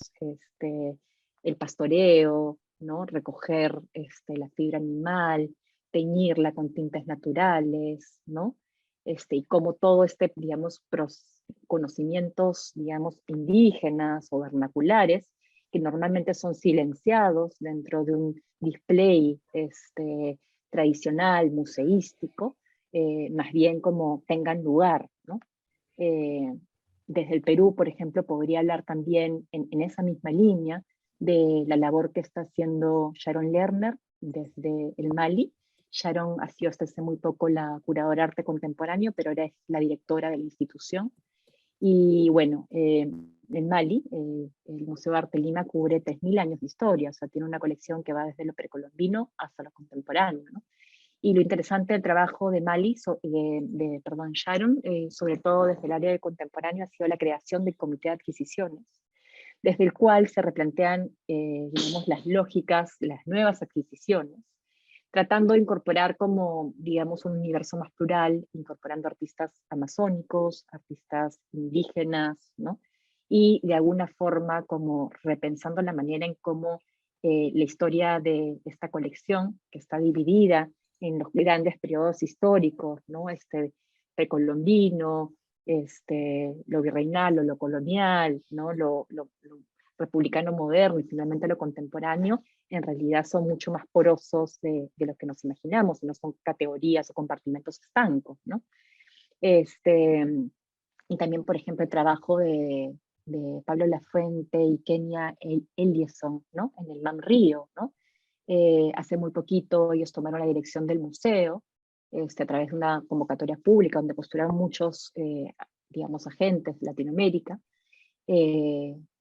el pastoreo, ¿no? Recoger la fibra animal, teñirla con tintes naturales, ¿no? Y como todo digamos, conocimientos, digamos, indígenas o vernaculares, que normalmente son silenciados dentro de un display tradicional, museístico, más bien como tengan lugar, ¿no? Desde el Perú, por ejemplo, podría hablar también en esa misma línea de la labor que está haciendo Sharon Lerner desde el Mali. Sharon ha sido hasta hace muy poco la curadora de arte contemporáneo, pero ahora es la directora de la institución. Y bueno, en Mali, el Museo de Arte Lima cubre 3000 años de historia, o sea, tiene una colección que va desde lo precolombino hasta lo contemporáneo, ¿no? Y lo interesante del trabajo de Mali, Sharon, sobre todo desde el área de contemporáneo, ha sido la creación del comité de adquisiciones, desde el cual se replantean, digamos, las lógicas, las nuevas adquisiciones, tratando de incorporar como, digamos, un universo más plural, incorporando artistas amazónicos, artistas indígenas, ¿no? Y de alguna forma como repensando la manera en cómo la historia de esta colección, que está dividida en los grandes periodos históricos, ¿no? Precolombino, lo virreinal o lo colonial, ¿no? Lo republicano moderno y finalmente lo contemporáneo, en realidad son mucho más porosos de lo que nos imaginamos, no son categorías o compartimentos estancos, ¿no? Y también, por ejemplo, el trabajo de Pablo Lafuente y Kenia Ellison, ¿no? En el MAM Río, ¿no? Hace muy poquito ellos tomaron la dirección del museo, a través de una convocatoria pública donde postularon muchos, digamos, agentes de Latinoamérica,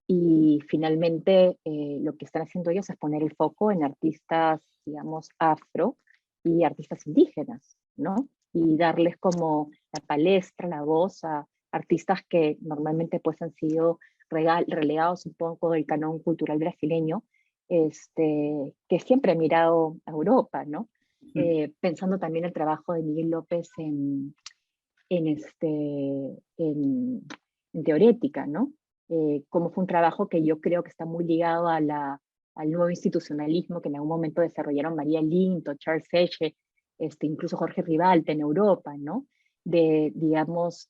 y finalmente lo que están haciendo ellos es poner el foco en artistas, digamos, afro y artistas indígenas, ¿no? Y darles como la palestra, la voz a artistas que normalmente pues han sido relegados un poco del canon cultural brasileño, que siempre he mirado a Europa, ¿no? Pensando también el trabajo de Miguel López en Teorética, ¿no? Como fue un trabajo que yo creo que está muy ligado a al nuevo institucionalismo que en algún momento desarrollaron María Linto, Charles Feche, incluso Jorge Ribalta en Europa, ¿no? De, digamos,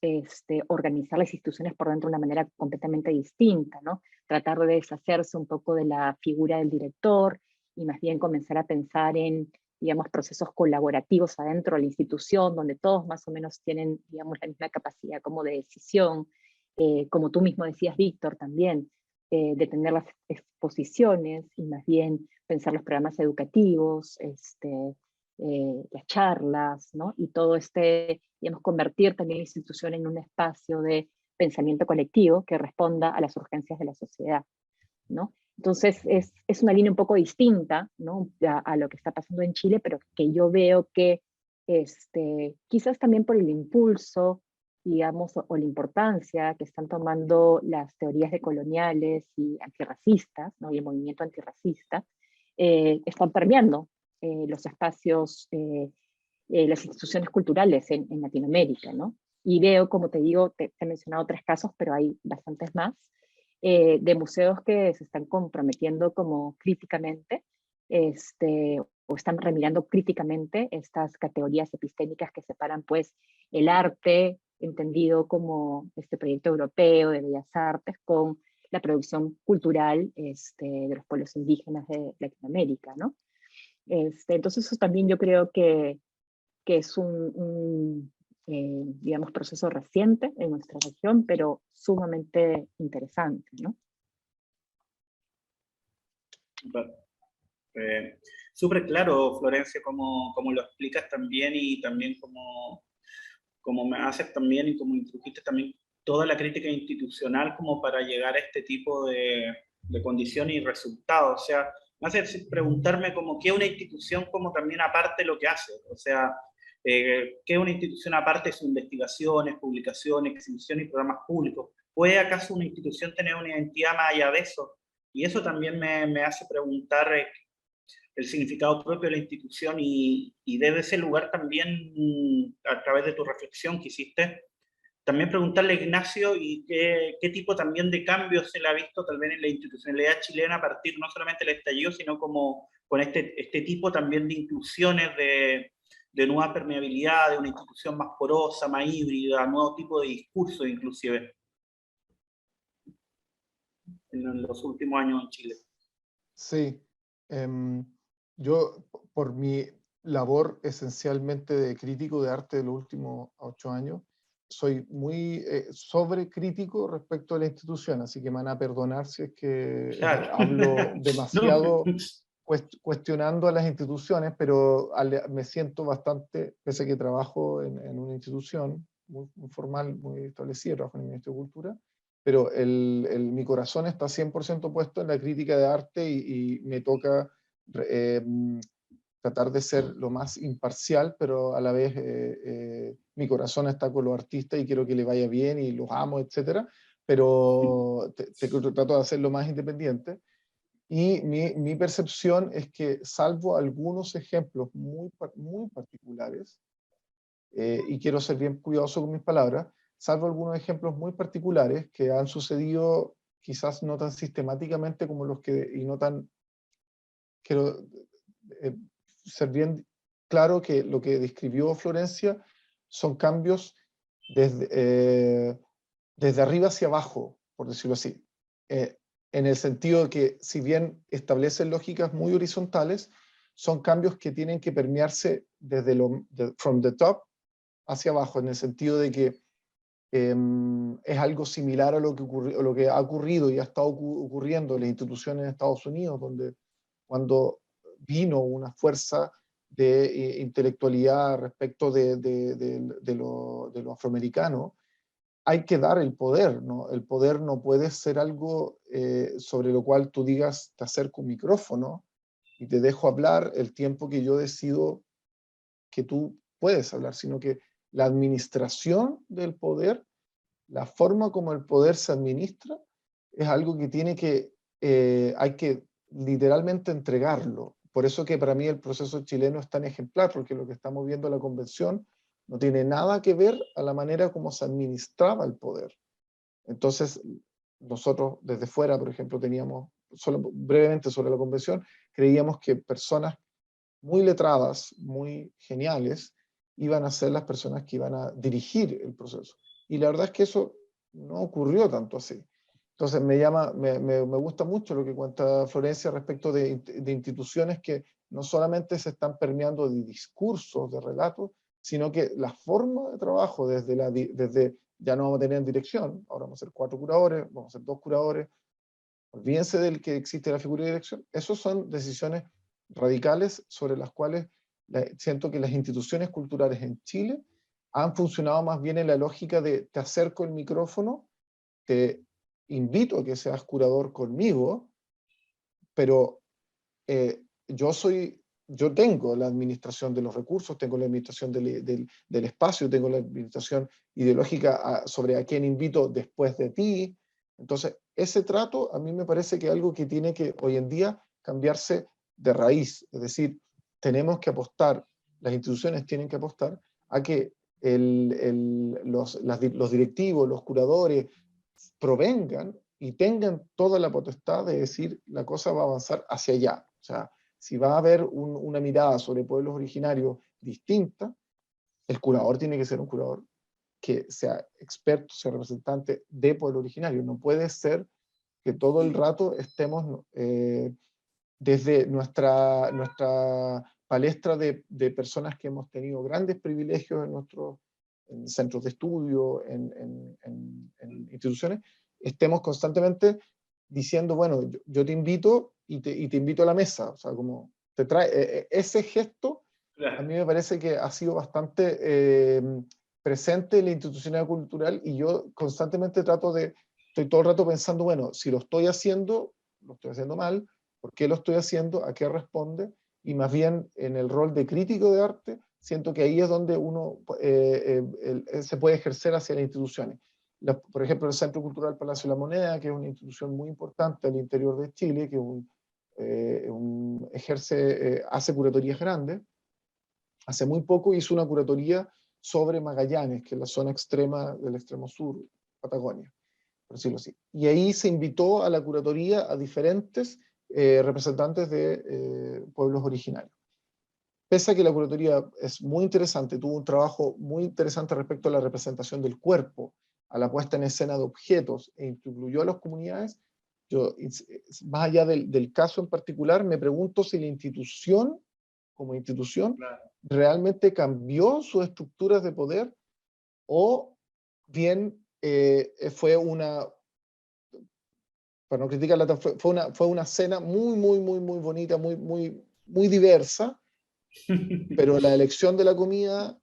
organizar las instituciones por dentro de una manera completamente distinta, ¿no? Tratar de deshacerse un poco de la figura del director y más bien comenzar a pensar en, digamos, procesos colaborativos adentro de la institución, donde todos más o menos tienen, digamos, la misma capacidad como de decisión, como tú mismo decías, Víctor, también, de tener las exposiciones y más bien pensar los programas educativos, las charlas, ¿no? Y todo digamos, convertir también la institución en un espacio de pensamiento colectivo que responda a las urgencias de la sociedad, ¿no? Entonces es una línea un poco distinta, ¿no? a lo que está pasando en Chile, pero que yo veo que quizás también por el impulso, digamos, o la importancia que están tomando las teorías decoloniales y antirracistas, ¿no? Y el movimiento antirracista, están permeando los espacios, las instituciones culturales en Latinoamérica, ¿no? Y veo, como te digo, te he mencionado 3 casos, pero hay bastantes más, de museos que se están comprometiendo como críticamente, o están remirando críticamente estas categorías epistémicas que separan pues el arte, entendido como este proyecto europeo de bellas artes, con la producción cultural de los pueblos indígenas de Latinoamérica, ¿no? Entonces eso también yo creo que es digamos, proceso reciente en nuestra región, pero sumamente interesante, ¿no? Súper claro, Florencia, como lo explicas también, y también como me haces también, y como introdujiste también toda la crítica institucional como para llegar a este tipo de condiciones y resultados. O sea, me hace preguntarme como qué una institución como también aparte lo que hace. O sea, qué una institución aparte de sus investigaciones, publicaciones, exhibiciones y programas públicos. ¿Puede acaso una institución tener una identidad más allá de eso? Y eso también me hace preguntar el significado propio de la institución, y desde ese lugar también, a través de tu reflexión que hiciste, también preguntarle a Ignacio y qué tipo también de cambios se le ha visto tal vez en la institucionalidad chilena a partir no solamente del estallido, sino como con este tipo también de inclusiones de nueva permeabilidad, de una institución más porosa, más híbrida, nuevo tipo de discurso inclusive en los últimos años en Chile. Sí, yo por mi labor esencialmente de crítico de arte de los últimos 8 años, soy muy sobrecrítico respecto a la institución, así que me van a perdonar si es que Claro. hablo demasiado No. cuestionando a las instituciones, pero me siento bastante, pese a que trabajo en una institución muy formal, muy establecida, trabajo en el Ministerio de Cultura, pero mi corazón está 100% puesto en la crítica de arte, y me toca tratar de ser lo más imparcial, pero a la vez mi corazón está con los artistas y quiero que le vaya bien y los amo, etc. Pero trato de hacerlo más independiente. Y mi percepción es que, salvo algunos ejemplos muy particulares, y quiero ser bien cuidadoso con mis palabras, salvo algunos ejemplos muy particulares que han sucedido quizás no tan sistemáticamente como los que, y no tan, quiero ser bien claro que lo que describió Florencia son cambios desde arriba hacia abajo, por decirlo así. En el sentido de que, si bien establecen lógicas muy horizontales, son cambios que tienen que permearse desde from the top hacia abajo, en el sentido de que es algo similar a lo que ha ocurrido y ha estado ocurriendo en las instituciones de Estados Unidos, donde cuando vino una fuerza de intelectualidad respecto de lo afroamericano, hay que dar el poder, ¿no? El poder no puede ser algo sobre lo cual tú digas, te acerco un micrófono y te dejo hablar el tiempo que yo decido que tú puedes hablar, sino que la administración del poder la forma como el poder se administra es algo que tiene que, hay que literalmente entregarlo. Por eso que para mí el proceso chileno es tan ejemplar, porque lo que estamos viendo en la convención no tiene nada que ver a la manera como se administraba el poder. Entonces, nosotros desde fuera, por ejemplo, teníamos, solo brevemente sobre la convención, creíamos que personas muy letradas, muy geniales, iban a ser las personas que iban a dirigir el proceso. Y la verdad es que eso no ocurrió tanto así. Entonces me gusta mucho lo que cuenta Florencia respecto de instituciones que no solamente se están permeando de discursos, de relatos, sino que la forma de trabajo desde ya no vamos a tener en dirección, ahora vamos a ser 4 curadores, vamos a ser 2 curadores, olvídense del que existe la figura de dirección. Esas son decisiones radicales sobre las cuales siento que las instituciones culturales en Chile han funcionado más bien en la lógica de te acerco el micrófono, te invito a que seas curador conmigo, pero yo tengo la administración de los recursos, tengo la administración del espacio, tengo la administración ideológica sobre a quién invito después de ti. Entonces, ese trato a mí me parece que es algo que tiene que hoy en día cambiarse de raíz. Es decir, tenemos que apostar, las instituciones tienen que apostar a que los directivos, los curadores, provengan y tengan toda la potestad de decir la cosa va a avanzar hacia allá. O sea, si va a haber una mirada sobre pueblos originarios distinta, el curador tiene que ser un curador que sea experto, sea representante de pueblo originario. No puede ser que todo el rato estemos desde nuestra palestra de personas que hemos tenido grandes privilegios en nuestros centros de estudio, en instituciones, estemos constantemente diciendo, bueno, yo te invito y te invito a la mesa. O sea, como te trae ese gesto, a mí me parece que ha sido bastante presente en la institucionalidad cultural, y yo constantemente estoy todo el rato pensando, bueno, si lo estoy haciendo mal, ¿por qué lo estoy haciendo? ¿A qué responde? Y más bien en el rol de crítico de arte, siento que ahí es donde uno se puede ejercer hacia las instituciones. Por ejemplo, el Centro Cultural Palacio de la Moneda, que es una institución muy importante al interior de Chile, que hace curatorías grandes. Hace muy poco hizo una curatoría sobre Magallanes, que es la zona extrema del extremo sur, Patagonia, por decirlo así. Y ahí se invitó a la curatoría a diferentes representantes de pueblos originarios. Pese a que la curatoría es muy interesante, tuvo un trabajo muy interesante respecto a la representación del cuerpo, a la puesta en escena de objetos, e incluyó a las comunidades, yo, más allá del caso en particular, me pregunto si la institución, como institución, realmente cambió sus estructuras de poder, o bien fue una, para no criticarla, fue una cena muy bonita, muy diversa, pero la elección de la comida,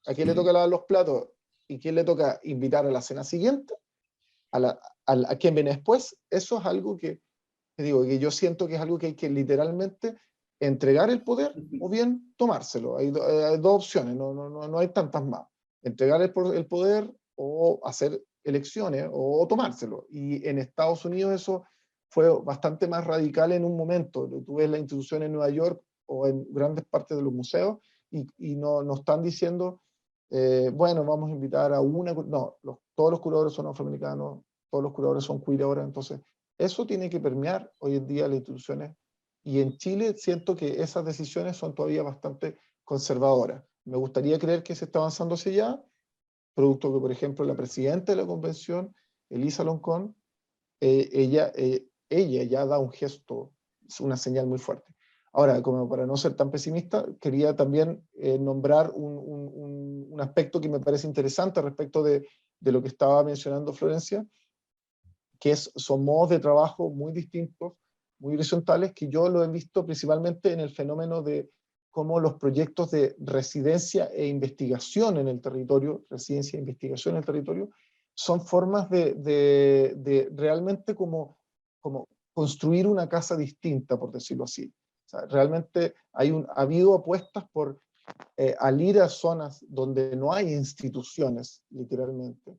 ¿a quién le toca lavar los platos? ¿Y quién le toca invitar a la cena siguiente? ¿A quién viene después? Eso es algo que digo, que yo siento que es algo que hay que literalmente entregar el poder o bien tomárselo. Hay dos opciones, no hay tantas más. Entregar el poder o hacer elecciones o tomárselo. Y en Estados Unidos eso fue bastante más radical en un momento. Tú ves la institución en Nueva York o en grandes partes de los museos y no están diciendo, bueno, vamos a invitar a una... No, todos los curadores son afroamericanos, todos los curadores son queer ahora, entonces eso tiene que permear hoy en día las instituciones, y en Chile siento que esas decisiones son todavía bastante conservadoras. Me gustaría creer que se está avanzando hacia allá, producto que, por ejemplo, la presidenta de la convención, Elisa Loncón, ella ya da un gesto, una señal muy fuerte. Ahora, como para no ser tan pesimista, quería también nombrar un aspecto que me parece interesante respecto de lo que estaba mencionando Florencia, que son modos de trabajo muy distintos, muy horizontales, que yo lo he visto principalmente en el fenómeno de cómo los proyectos de residencia e investigación en el territorio, residencia e investigación en el territorio, son formas de realmente como construir una casa distinta, por decirlo así. O sea, realmente ha habido apuestas al ir a zonas donde no hay instituciones, literalmente,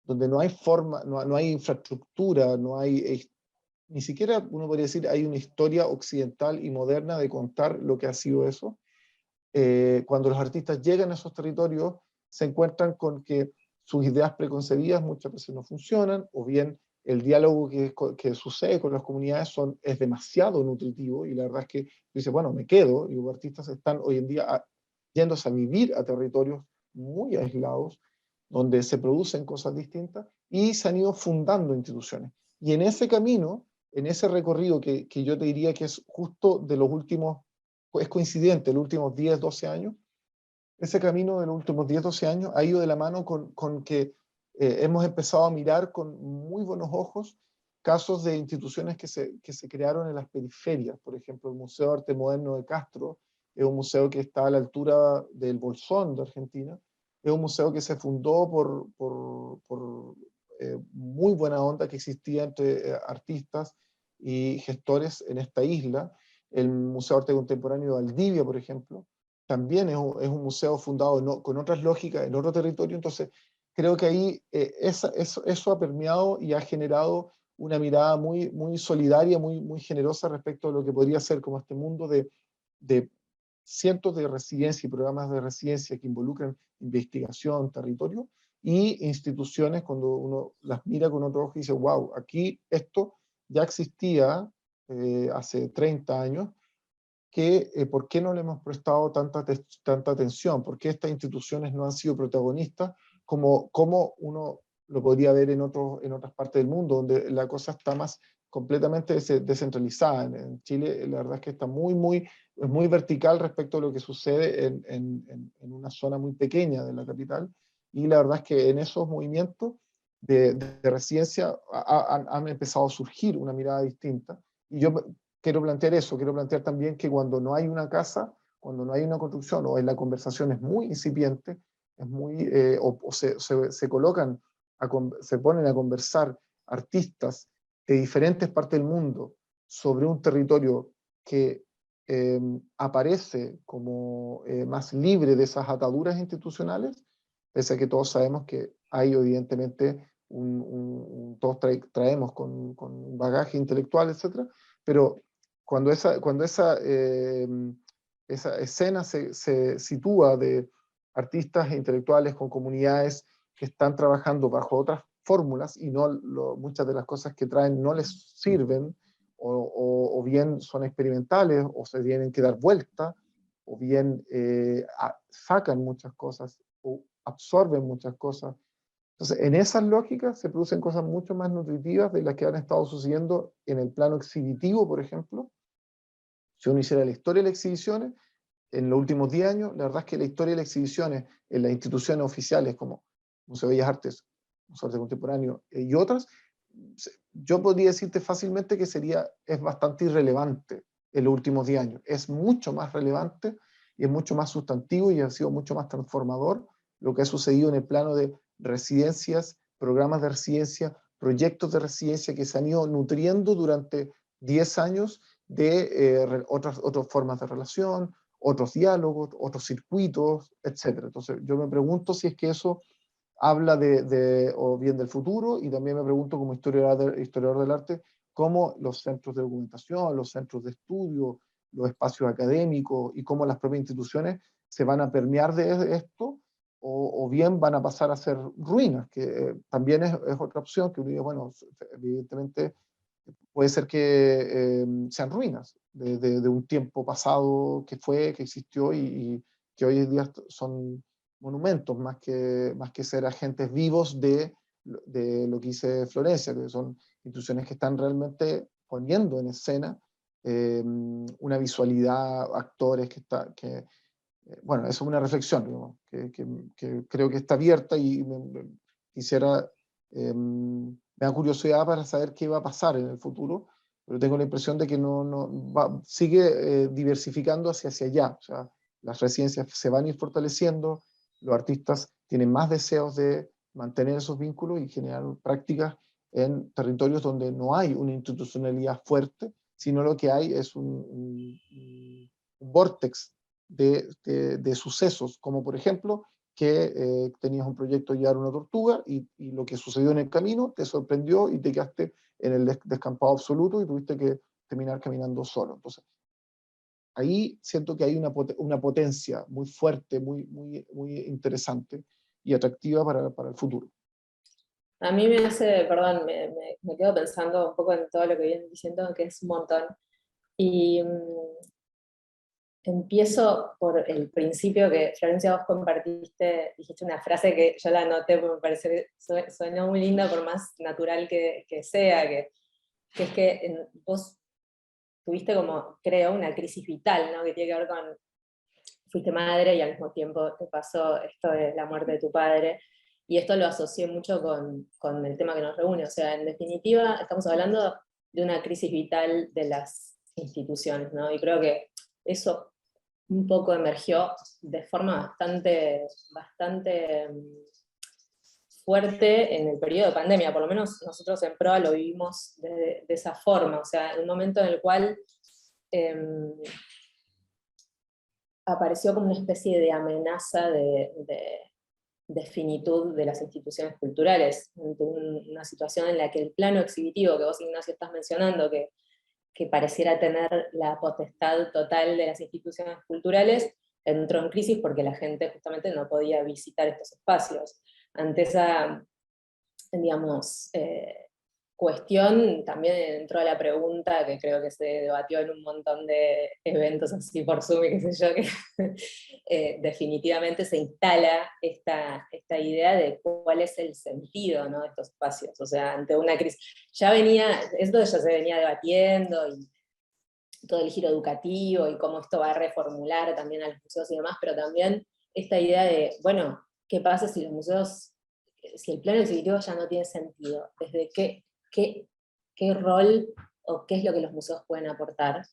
donde no hay forma, no hay infraestructura, no hay, ni siquiera uno podría decir hay una historia occidental y moderna de contar lo que ha sido eso. Cuando los artistas llegan a esos territorios, se encuentran con que sus ideas preconcebidas muchas veces no funcionan, o bien el diálogo que sucede con las comunidades es demasiado nutritivo, y la verdad es que dice, bueno, me quedo, y los artistas están hoy en día yéndose a vivir a territorios muy aislados, donde se producen cosas distintas, y se han ido fundando instituciones. Y en ese camino, en ese recorrido que yo te diría que es justo de los últimos, es coincidente, los últimos 10, 12 años, ese camino de los últimos 10, 12 años ha ido de la mano con que hemos empezado a mirar con muy buenos ojos casos de instituciones que se crearon en las periferias. Por ejemplo, el Museo de Arte Moderno de Castro es un museo que está a la altura del Bolsón de Argentina. Es un museo que se fundó por muy buena onda que existía entre artistas y gestores en esta isla. El Museo de Arte Contemporáneo de Valdivia, por ejemplo, también es un museo fundado con otras lógicas en otro territorio. Entonces creo que ahí eso ha permeado y ha generado una mirada muy, muy solidaria, muy, muy generosa respecto a lo que podría ser como este mundo de cientos de residencias y programas de residencia que involucran investigación, territorio, y instituciones cuando uno las mira con otro ojo y dice, wow, aquí esto ya existía hace 30 años, que ¿por qué no le hemos prestado tanta atención? ¿Por qué estas instituciones no han sido protagonistas como uno lo podría ver en otras partes del mundo, donde la cosa está más completamente descentralizada? En Chile la verdad es que está es muy vertical respecto a lo que sucede en una zona muy pequeña de la capital, y la verdad es que en esos movimientos de residencia han empezado a surgir una mirada distinta, y yo quiero plantear eso, quiero plantear también que cuando no hay una casa, cuando no hay una construcción, o la conversación es muy incipiente, es muy, o se colocan, se ponen a conversar artistas de diferentes partes del mundo sobre un territorio que aparece como más libre de esas ataduras institucionales, pese a que todos sabemos que hay evidentemente todos traemos con un bagaje intelectual, etcétera, pero cuando esa escena se sitúa de artistas e intelectuales con comunidades que están trabajando bajo otras fórmulas y muchas de las cosas que traen no les sirven, o bien son experimentales, o se tienen que dar vuelta, o bien sacan muchas cosas, o absorben muchas cosas. Entonces, en esas lógicas se producen cosas mucho más nutritivas de las que han estado sucediendo en el plano exhibitivo, por ejemplo. Si uno hiciera la historia de las exhibiciones, en los últimos 10 años, la verdad es que la historia de las exhibiciones en las instituciones oficiales como Museo de Bellas Artes, Museo de Arte Contemporáneo y otras, yo podría decirte fácilmente que es bastante irrelevante en los últimos 10 años. Es mucho más relevante y es mucho más sustantivo y ha sido mucho más transformador lo que ha sucedido en el plano de residencias, programas de residencia, proyectos de residencia que se han ido nutriendo durante 10 años de otras formas de relación, otros diálogos, otros circuitos, etc. Entonces yo me pregunto si es que eso habla o bien del futuro, y también me pregunto como historiador del arte, cómo los centros de documentación, los centros de estudio, los espacios académicos y cómo las propias instituciones se van a permear de esto, o bien van a pasar a ser ruinas, que también es otra opción, que uno dice, bueno, evidentemente puede ser que sean ruinas de un tiempo pasado que existió, y que hoy en día son monumentos más que ser agentes vivos de lo que dice Florencia, que son instituciones que están realmente poniendo en escena una visualidad, actores bueno, eso es una reflexión, digamos, que creo que está abierta, y quisiera, me da curiosidad para saber qué va a pasar en el futuro, pero tengo la impresión de que sigue diversificando hacia allá. O sea, las residencias se van a ir fortaleciendo, los artistas tienen más deseos de mantener esos vínculos y generar prácticas en territorios donde no hay una institucionalidad fuerte, sino lo que hay es un vórtex de sucesos, como por ejemplo que tenías un proyecto de llevar una tortuga y lo que sucedió en el camino te sorprendió y te quedaste en el descampado absoluto y tuviste que terminar caminando solo. Entonces, ahí siento que hay una potencia muy fuerte, muy interesante y atractiva para el futuro. A mí me hace, perdón, me quedo pensando un poco en todo lo que vienen diciendo, que es un montón. Y empiezo por el principio que, Florencia, vos compartiste, dijiste una frase que yo la anoté porque me parece que suena muy linda por más natural que sea, que es que vos tuviste como, creo, una crisis vital, ¿no? Que tiene que ver con, fuiste madre y al mismo tiempo te pasó esto de la muerte de tu padre, y esto lo asocié mucho con el tema que nos reúne, o sea, en definitiva estamos hablando de una crisis vital de las instituciones, ¿no? Y creo que eso un poco emergió de forma bastante fuerte en el periodo de pandemia, por lo menos nosotros en PROA lo vivimos de esa forma, o sea, en un momento en el cual apareció como una especie de amenaza de finitud de las instituciones culturales, una situación en la que el plano exhibitivo que vos, Ignacio, estás mencionando, que pareciera tener la potestad total de las instituciones culturales, entró en crisis porque la gente justamente no podía visitar estos espacios. Ante esa, digamos, cuestión, también entró la pregunta, que creo que se debatió en un montón de eventos así por Zoom y qué sé yo, que definitivamente se instala esta idea de cuál es el sentido, ¿no?, de estos espacios. O sea, ante una crisis, esto ya se venía debatiendo, y todo el giro educativo, y cómo esto va a reformular también a los museos y demás, pero también esta idea de, bueno, ¿qué pasa si los museos, si el plano exhibitivo ya no tiene sentido? ¿Desde qué rol o qué es lo que los museos pueden aportar?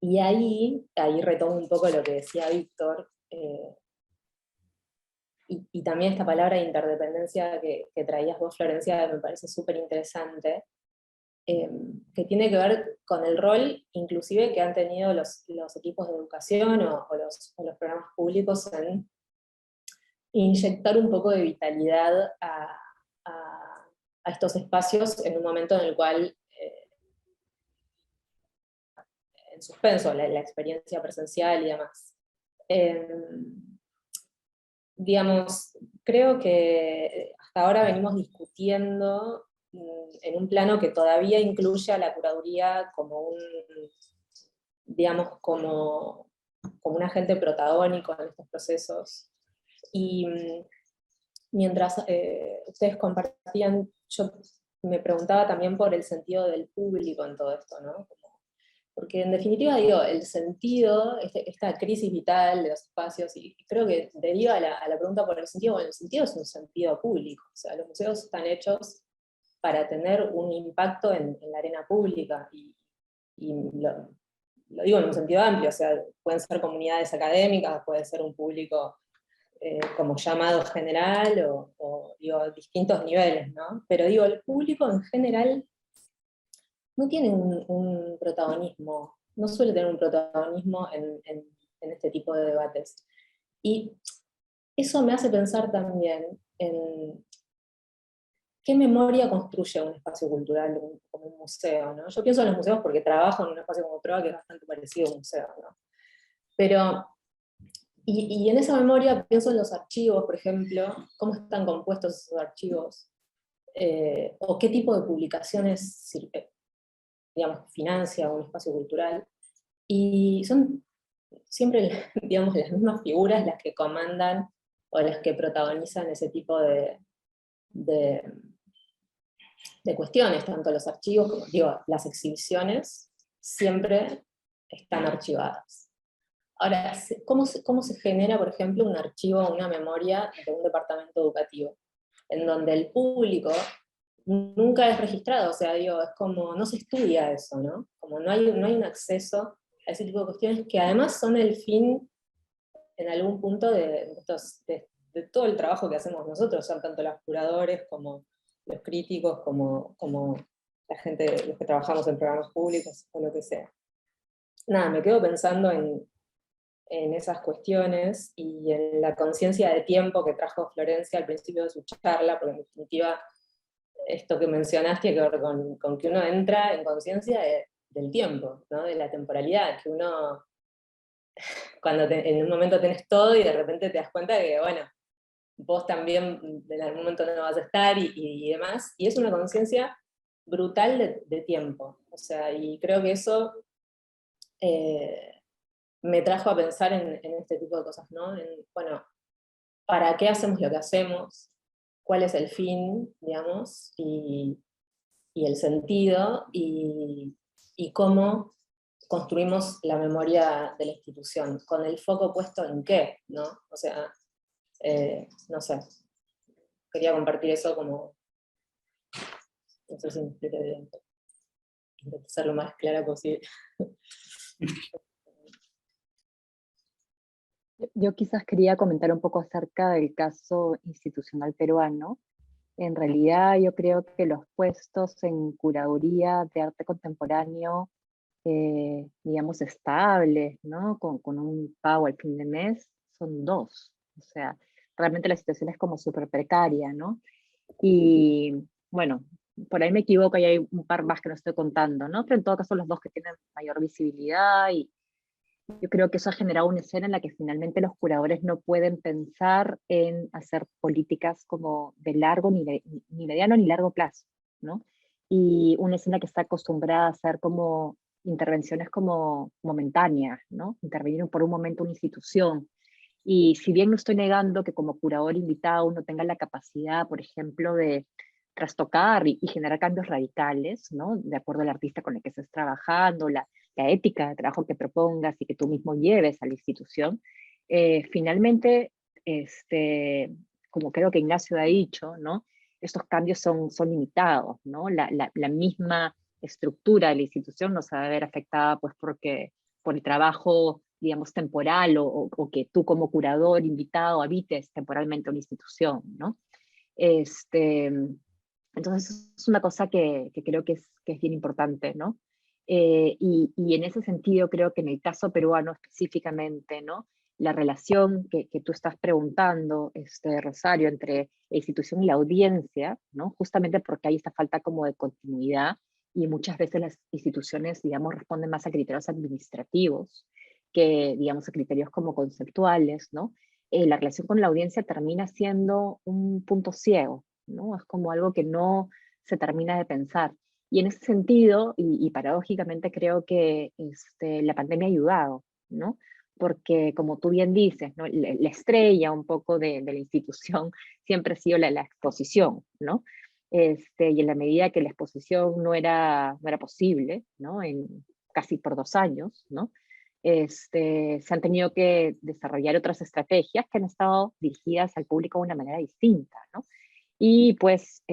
Y ahí retomo un poco lo que decía Víctor, y también esta palabra de interdependencia que traías vos, Florencia, me parece súper interesante, que tiene que ver con el rol inclusive que han tenido los equipos de educación o los programas públicos en inyectar un poco de vitalidad a estos espacios en un momento en el cual, en suspenso, la experiencia presencial y demás. Digamos, creo que hasta ahora venimos discutiendo en un plano que todavía incluye a la curaduría como digamos, como un agente protagónico en estos procesos. Y mientras ustedes compartían, yo me preguntaba también por el sentido del público en todo esto, ¿no? Porque en definitiva, digo, el sentido, esta crisis vital de los espacios, y creo que deriva a la pregunta por el sentido, bueno, el sentido es un sentido público, o sea, los museos están hechos para tener un impacto en la arena pública, y lo digo en un sentido amplio, o sea, pueden ser comunidades académicas, puede ser un público como llamado general, o digo, distintos niveles, ¿no? Pero digo, el público en general no tiene un protagonismo, no suele tener un protagonismo en este tipo de debates. Y eso me hace pensar también en qué memoria construye un espacio cultural como un museo, ¿no? Yo pienso en los museos porque trabajo en un espacio como PROA que es bastante parecido a un museo, ¿no? Pero, y en esa memoria pienso en los archivos, por ejemplo, cómo están compuestos esos archivos, o qué tipo de publicaciones digamos, financia un espacio cultural, y son siempre, digamos, las mismas figuras las que comandan o las que protagonizan ese tipo de cuestiones, tanto los archivos como, digo, las exhibiciones siempre están archivadas. Ahora, ¿cómo se genera, por ejemplo, un archivo o una memoria de un departamento educativo? En donde el público nunca es registrado, o sea, digo, es como, no se estudia eso, ¿no? Como no hay un acceso a ese tipo de cuestiones que además son el fin, en algún punto, de todo el trabajo que hacemos nosotros, son tanto los curadores como los críticos, como la gente, los que trabajamos en programas públicos, o lo que sea. Nada, me quedo pensando en en esas cuestiones y en la conciencia de tiempo que trajo Florencia al principio de su charla, porque en definitiva esto que mencionaste tiene que ver con que uno entra en conciencia del tiempo, ¿no? De la temporalidad, que uno cuando en un momento tenés todo y de repente te das cuenta de que, bueno, vos también en algún momento no vas a estar y demás, y es una conciencia brutal de tiempo, o sea, y creo que eso me trajo a pensar en este tipo de cosas, ¿no? Bueno, ¿para qué hacemos lo que hacemos? ¿Cuál es el fin, digamos? Y el sentido, y cómo construimos la memoria de la institución, con el foco puesto en qué, ¿no? O sea, no sé, quería compartir eso como, no sé si me expliqué bien, intenté ser lo más clara posible. Yo quizás quería comentar un poco acerca del caso institucional peruano. En realidad yo creo que los puestos en curaduría de arte contemporáneo, digamos, estables, ¿no? Con un pago al fin de mes, son dos. O sea, realmente la situación es como súper precaria, ¿no? Y bueno, por ahí me equivoco y hay un par más que no estoy contando, ¿no? Pero en todo caso los dos que tienen mayor visibilidad, y yo creo que eso ha generado una escena en la que finalmente los curadores no pueden pensar en hacer políticas como de largo, ni mediano, ni largo plazo, ¿no? Y una escena que está acostumbrada a hacer como intervenciones como momentáneas, ¿no? Intervenir por un momento una institución. Y si bien no estoy negando que como curador invitado uno tenga la capacidad, por ejemplo, de trastocar y generar cambios radicales, ¿no? De acuerdo al artista con el que estés trabajando, la ética de trabajo que propongas y que tú mismo lleves a la institución, finalmente, como creo que Ignacio ha dicho, ¿no? Estos cambios son limitados, ¿no? La misma estructura de la institución no se va a ver afectada pues por el trabajo, digamos, temporal, o que tú como curador invitado habites temporalmente una institución, ¿no? Este, entonces es una cosa que creo que es bien importante, ¿no? Y en ese sentido creo que en el caso peruano específicamente, ¿no? La relación que tú estás preguntando, Rosario, entre la institución y la audiencia, ¿no? Justamente porque hay esta falta como de continuidad, y muchas veces las instituciones, digamos, responden más a criterios administrativos que, digamos, a criterios como conceptuales, ¿no? La relación con la audiencia termina siendo un punto ciego, ¿no? Es como algo que no se termina de pensar. Y en ese sentido, y paradójicamente creo que la pandemia ha ayudado, ¿no? Porque como tú bien dices, ¿no? La estrella un poco de la institución siempre ha sido la exposición, ¿no? Y en la medida que la exposición no era posible, ¿no? Casi por 2 años, ¿no? Se han tenido que desarrollar otras estrategias que han estado dirigidas al público de una manera distinta, ¿no? Y pues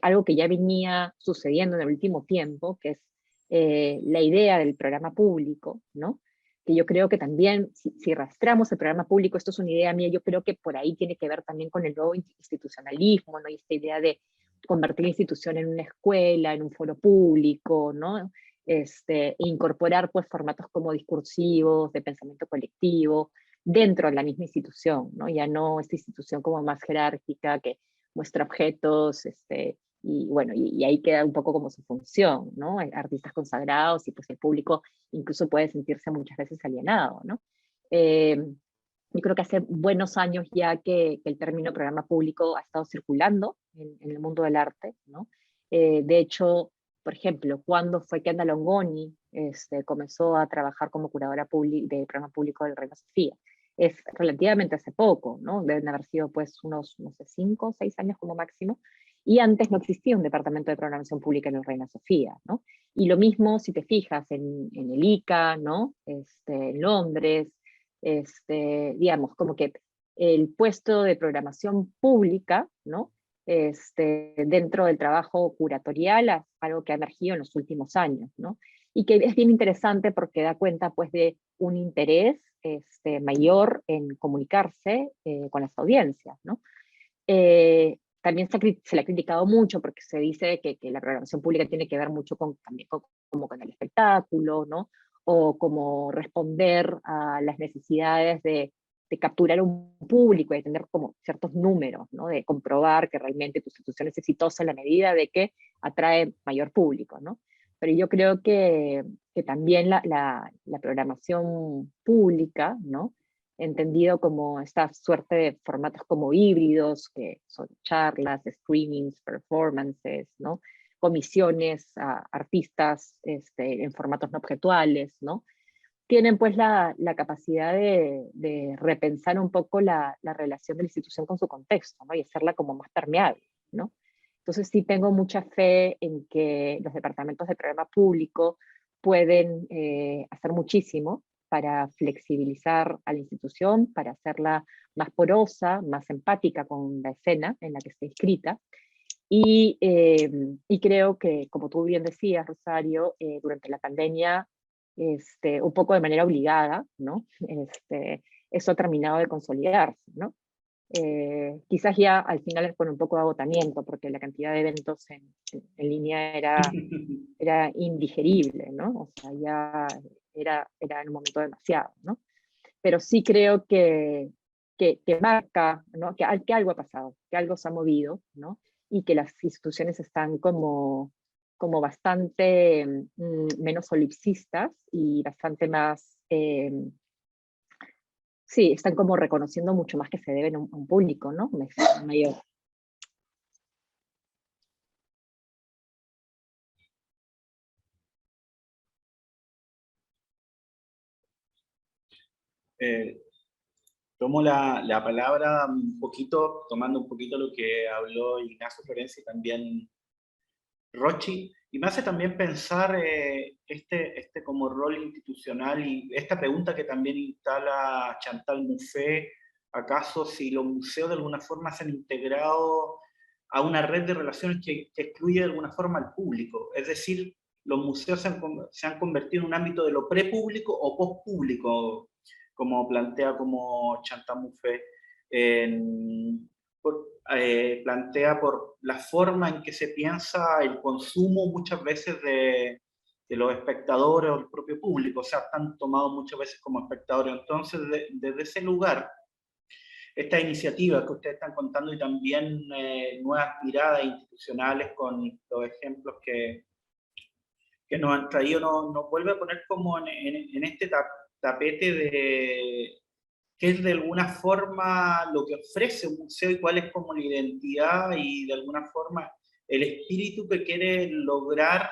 algo que ya venía sucediendo en el último tiempo, que es la idea del programa público, ¿no? Que yo creo que también, si rastreamos el programa público, esto es una idea mía, yo creo que por ahí tiene que ver también con el nuevo institucionalismo, ¿no? Y esta idea de convertir la institución en una escuela, en un foro público, ¿no? Incorporar pues formatos como discursivos, de pensamiento colectivo, dentro de la misma institución, ¿no? Ya no esta institución como más jerárquica que muestra objetos, y bueno, y ahí queda un poco como su función, ¿no? Artistas consagrados, y pues el público incluso puede sentirse muchas veces alienado, ¿no? Yo creo que hace buenos años ya que el término programa público ha estado circulando en el mundo del arte, ¿no? De hecho, por ejemplo, cuando fue que Ana Longoni comenzó a trabajar como curadora de programa público del Reina Sofía. Es relativamente hace poco, ¿no? Deben haber sido pues unos, no sé, 5 o 6 años como máximo, y antes no existía un departamento de programación pública en el Reina Sofía, ¿no? Y lo mismo si te fijas en el ICA, ¿no? En Londres, digamos, como que el puesto de programación pública, ¿no? Dentro del trabajo curatorial, es algo que ha emergido en los últimos años, ¿no? Y que es bien interesante porque da cuenta pues de un interés mayor en comunicarse con las audiencias, ¿no? También se le ha criticado mucho porque se dice que la programación pública tiene que ver mucho también como con el espectáculo, ¿no? o como responder a las necesidades de capturar un público, de tener como ciertos números, ¿no? De comprobar que realmente tu institución es exitosa en la medida de que atrae mayor público, ¿no? Pero yo creo que también la programación pública, ¿no? Entendido como esta suerte de formatos como híbridos, que son charlas, streamings, performances, ¿no? Comisiones a artistas en formatos no objetuales, ¿no? Tienen pues la capacidad de repensar un poco la relación de la institución con su contexto, ¿no? Y hacerla como más permeable, ¿no? Entonces sí tengo mucha fe en que los departamentos de programa público pueden hacer muchísimo para flexibilizar a la institución, para hacerla más porosa, más empática con la escena en la que está inscrita. Y creo que, como tú bien decías, Rosario, durante la pandemia, un poco de manera obligada, ¿no? Eso ha terminado de consolidarse, ¿no? Quizás ya al final es con un poco de agotamiento, porque la cantidad de eventos en línea era indigerible, ¿no? O sea, ya era en un momento demasiado, ¿no? Pero sí creo que marca, ¿no? Que algo ha pasado, que algo se ha movido, ¿no? Y que las instituciones están como bastante menos solipsistas y bastante más, sí, están como reconociendo mucho más que se deben a un público, ¿no? Mayor. Tomo la palabra un poquito, tomando un poquito lo que habló Ignacio Florencia y también Rochi, y me hace también pensar este como rol institucional y esta pregunta que también instala Chantal Mouffe, ¿acaso si los museos de alguna forma se han integrado a una red de relaciones que excluye de alguna forma al público? Es decir, los museos se han convertido en un ámbito de lo prepúblico o postpúblico, como plantea como Chantal Mouffe, plantea por la forma en que se piensa el consumo muchas veces de los espectadores o el propio público, o sea, están tomados muchas veces como espectadores. Entonces, desde ese lugar, estas iniciativas que ustedes están contando y también nuevas miradas institucionales con los ejemplos que nos han traído, nos vuelve a poner como en este tapete de qué es de alguna forma lo que ofrece un museo y cuál es como la identidad y de alguna forma el espíritu que quiere lograr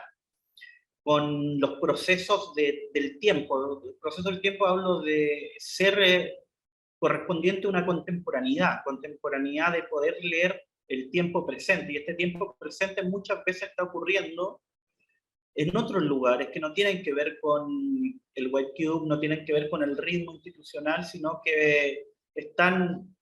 con los procesos del tiempo. El proceso del tiempo hablo de ser correspondiente a una contemporaneidad de poder leer el tiempo presente, y este tiempo presente muchas veces está ocurriendo en otros lugares que no tienen que ver con el White Cube, no tienen que ver con el ritmo institucional, sino que están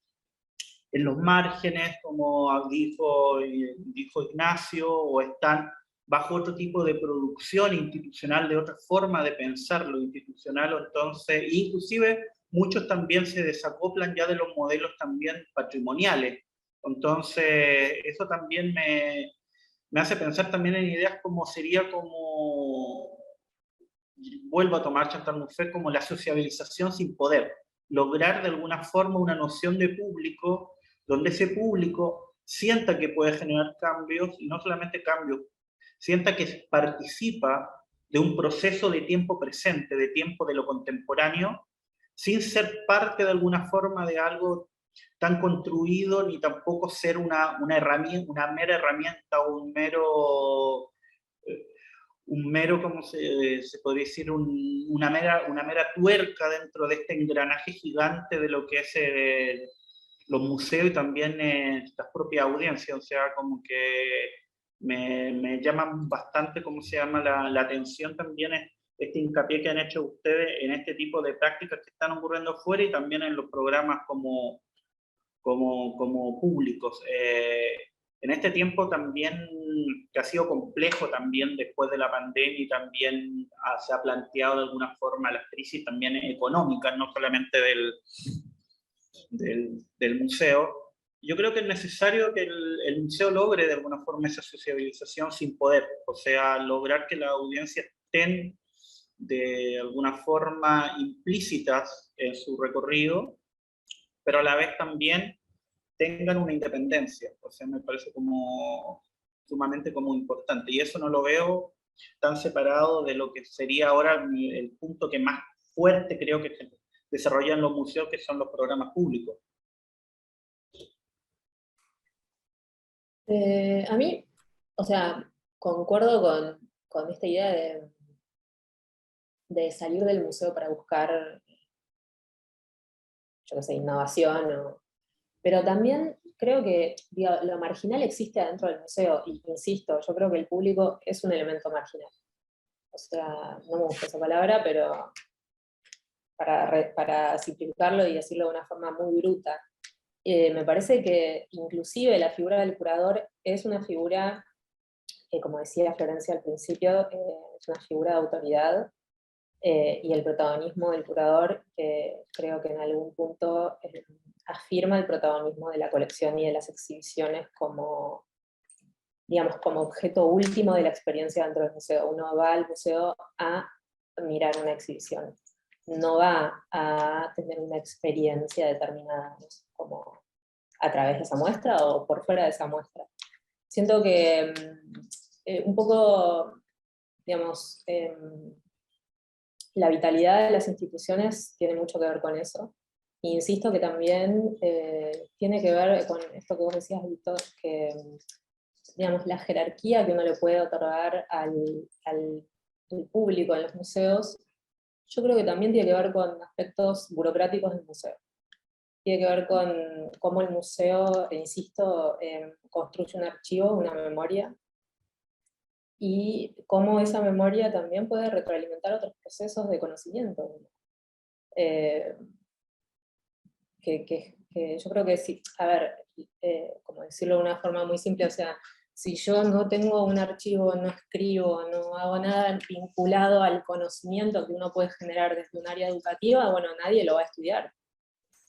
en los márgenes, como dijo Ignacio, o están bajo otro tipo de producción institucional, de otra forma de pensar lo institucional. Entonces, inclusive muchos también se desacoplan ya de los modelos también patrimoniales. Entonces, eso también me hace pensar también en ideas como sería como, vuelvo a tomar Chantal Mouffe, como la sociabilización sin poder, lograr de alguna forma una noción de público, donde ese público sienta que puede generar cambios, y no solamente cambios, sienta que participa de un proceso de tiempo presente, de tiempo de lo contemporáneo, sin ser parte de alguna forma de algo tan construido, ni tampoco ser una mera herramienta o un mero, ¿cómo se podría decir? Una mera tuerca dentro de este engranaje gigante de lo que es los museos y también las propias audiencias. O sea, como que me llaman bastante, ¿cómo se llama?, la atención también este hincapié que han hecho ustedes en este tipo de prácticas que están ocurriendo afuera y también en los programas como públicos. En este tiempo también, que ha sido complejo también después de la pandemia, y también se ha planteado de alguna forma las crisis también económicas, no solamente del museo, yo creo que es necesario que el museo logre de alguna forma esa sociabilización sin poder, o sea, lograr que las audiencias estén de alguna forma implícitas en su recorrido, pero a la vez también tengan una independencia. O sea, me parece como sumamente como importante. Y eso no lo veo tan separado de lo que sería ahora el punto que más fuerte creo que se desarrollan los museos, que son los programas públicos. A mí, o sea, concuerdo con esta idea de salir del museo para buscar, yo qué sé, innovación, pero también creo que digo, lo marginal existe adentro del museo, y insisto, yo creo que el público es un elemento marginal. O sea, no me gusta esa palabra, pero para simplificarlo y decirlo de una forma muy bruta, me parece que inclusive la figura del curador es una figura, como decía Florencia al principio, es una figura de autoridad, y el protagonismo del curador creo que en algún punto afirma el protagonismo de la colección y de las exhibiciones como, digamos, como objeto último de la experiencia dentro del museo. Uno va al museo a mirar una exhibición, no va a tener una experiencia determinada, ¿no? Como a través de esa muestra o por fuera de esa muestra. Siento que un poco, digamos, la vitalidad de las instituciones tiene mucho que ver con eso. E insisto que también tiene que ver con esto que vos decías, Víctor, que digamos, la jerarquía que uno le puede otorgar al público en los museos, yo creo que también tiene que ver con aspectos burocráticos del museo. Tiene que ver con cómo el museo, insisto, construye un archivo, una memoria, y cómo esa memoria también puede retroalimentar otros procesos de conocimiento. Que yo creo que sí, a ver, como decirlo de una forma muy simple, o sea, si yo no tengo un archivo, no escribo, no hago nada vinculado al conocimiento que uno puede generar desde un área educativa, bueno, nadie lo va a estudiar.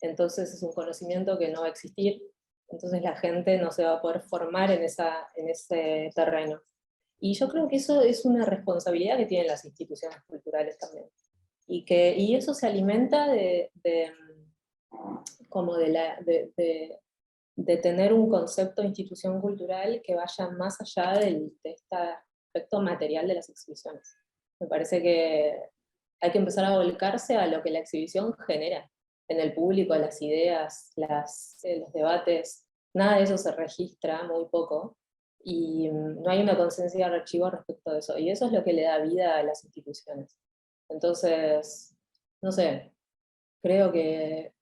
Entonces es un conocimiento que no va a existir, entonces la gente no se va a poder formar en ese terreno. Y yo creo que eso es una responsabilidad que tienen las instituciones culturales también. Y eso se alimenta como de tener un concepto de institución cultural que vaya más allá de este aspecto material de las exhibiciones. Me parece que hay que empezar a volcarse a lo que la exhibición genera en el público, las ideas, los debates. Nada de eso se registra, muy poco, y no hay una conciencia de archivo respecto de eso, y eso es lo que le da vida a las instituciones. Entonces, no sé, creo que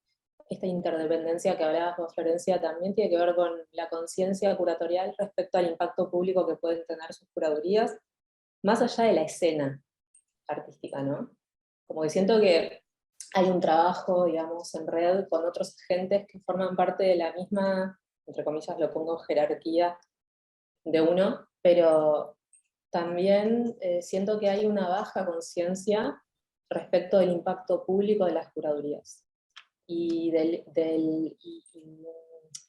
esta interdependencia que hablabas con Florencia también tiene que ver con la conciencia curatorial respecto al impacto público que pueden tener sus curadurías, más allá de la escena artística, ¿no? Como que siento que hay un trabajo, digamos, en red con otros agentes que forman parte de la misma, entre comillas lo pongo, jerarquía de uno, pero también siento que hay una baja conciencia respecto del impacto público de las curadurías. Y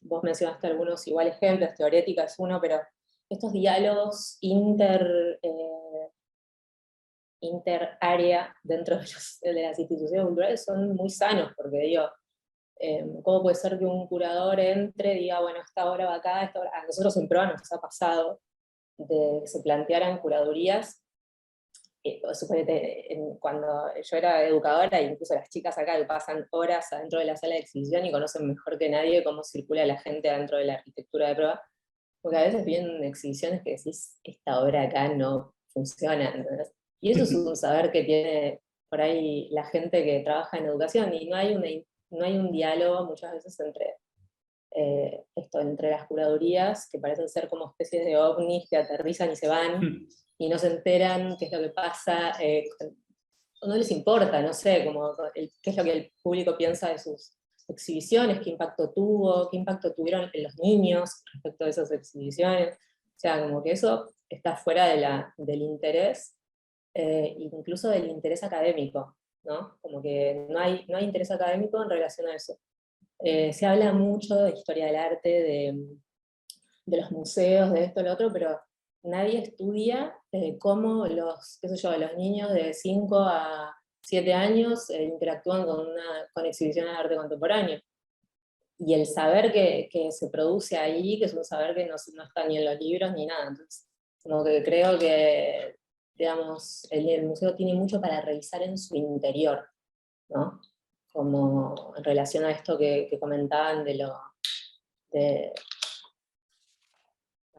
vos mencionaste algunos igual ejemplos, Teorética es uno, pero estos diálogos interárea dentro de las instituciones culturales son muy sanos, porque digo, ¿cómo puede ser que un curador entre y diga, bueno, esta obra va acá, esta obra? A nosotros en PROA nos ha pasado de que se plantearan curadurías. Suponete, cuando yo era educadora, incluso las chicas acá que pasan horas adentro de la sala de exhibición y conocen mejor que nadie cómo circula la gente adentro de la arquitectura de PROA, porque a veces vienen exhibiciones que decís, esta obra acá no funciona, ¿entendés? Y eso es un saber que tiene por ahí la gente que trabaja en educación, y no hay un diálogo muchas veces entre las curadurías, que parecen ser como especies de ovnis que aterrizan y se van, y no se enteran qué es lo que pasa, no les importa, no sé, qué es lo que el público piensa de sus exhibiciones, qué impacto tuvieron en los niños respecto de esas exhibiciones. O sea, como que eso está fuera del interés, incluso del interés académico, ¿no? Como que no hay interés académico en relación a eso. Se habla mucho de historia del arte, de los museos, de esto, lo otro, pero nadie estudia cómo los, qué sé yo, los niños de 5 a 7 años interactúan con exhibiciones de arte contemporáneo. Y el saber que se produce ahí, que es un saber que no está ni en los libros ni nada. Entonces, como que creo que, digamos, el museo tiene mucho para revisar en su interior, ¿no? Como en relación a esto que comentaban de,